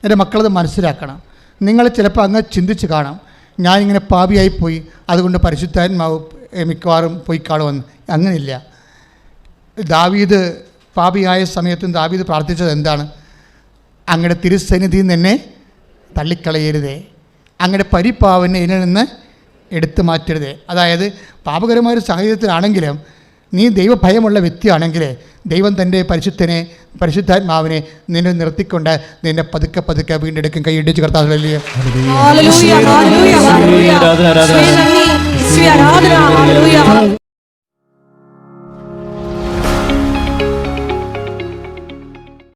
എൻ്റെ മക്കളത് മനസ്സിലാക്കണം. നിങ്ങൾ ചിലപ്പോൾ അങ്ങ് ചിന്തിച്ച് കാണാം, ഞാനിങ്ങനെ പാപിയായിപ്പോയി, അതുകൊണ്ട് പരിശുദ്ധാത്മാവ് മിക്കവാറും പോയി കാണുമെന്ന്. അങ്ങനെയില്ല. ദാവീദ് പാപിയായ സമയത്തും ദാവീദ് പ്രാർത്ഥിച്ചത് എന്താണ്? അങ്ങയുടെ തിരുസന്നിധിയിൽ നിന്ന് എന്നെ തള്ളിക്കളയരുതേ, അങ്ങയുടെ പരിപാവനെ ഇതിൽ നിന്ന് എടുത്തു മാറ്റരുതേ. അതായത് പാപകരമായൊരു സാഹചര്യത്തിലാണെങ്കിലും നീ ദൈവഭയമുള്ള വ്യക്തിയാണെങ്കിൽ ദൈവം തൻ്റെ പരിശുദ്ധാത്മാവിനെ നിന്നെ നിർത്തിക്കൊണ്ട് നിന്നെ പതുക്കെ പതുക്കെ വീണ്ടെടുക്കും. കൈയിടിച്ച് കർത്താവിലല്ലേ.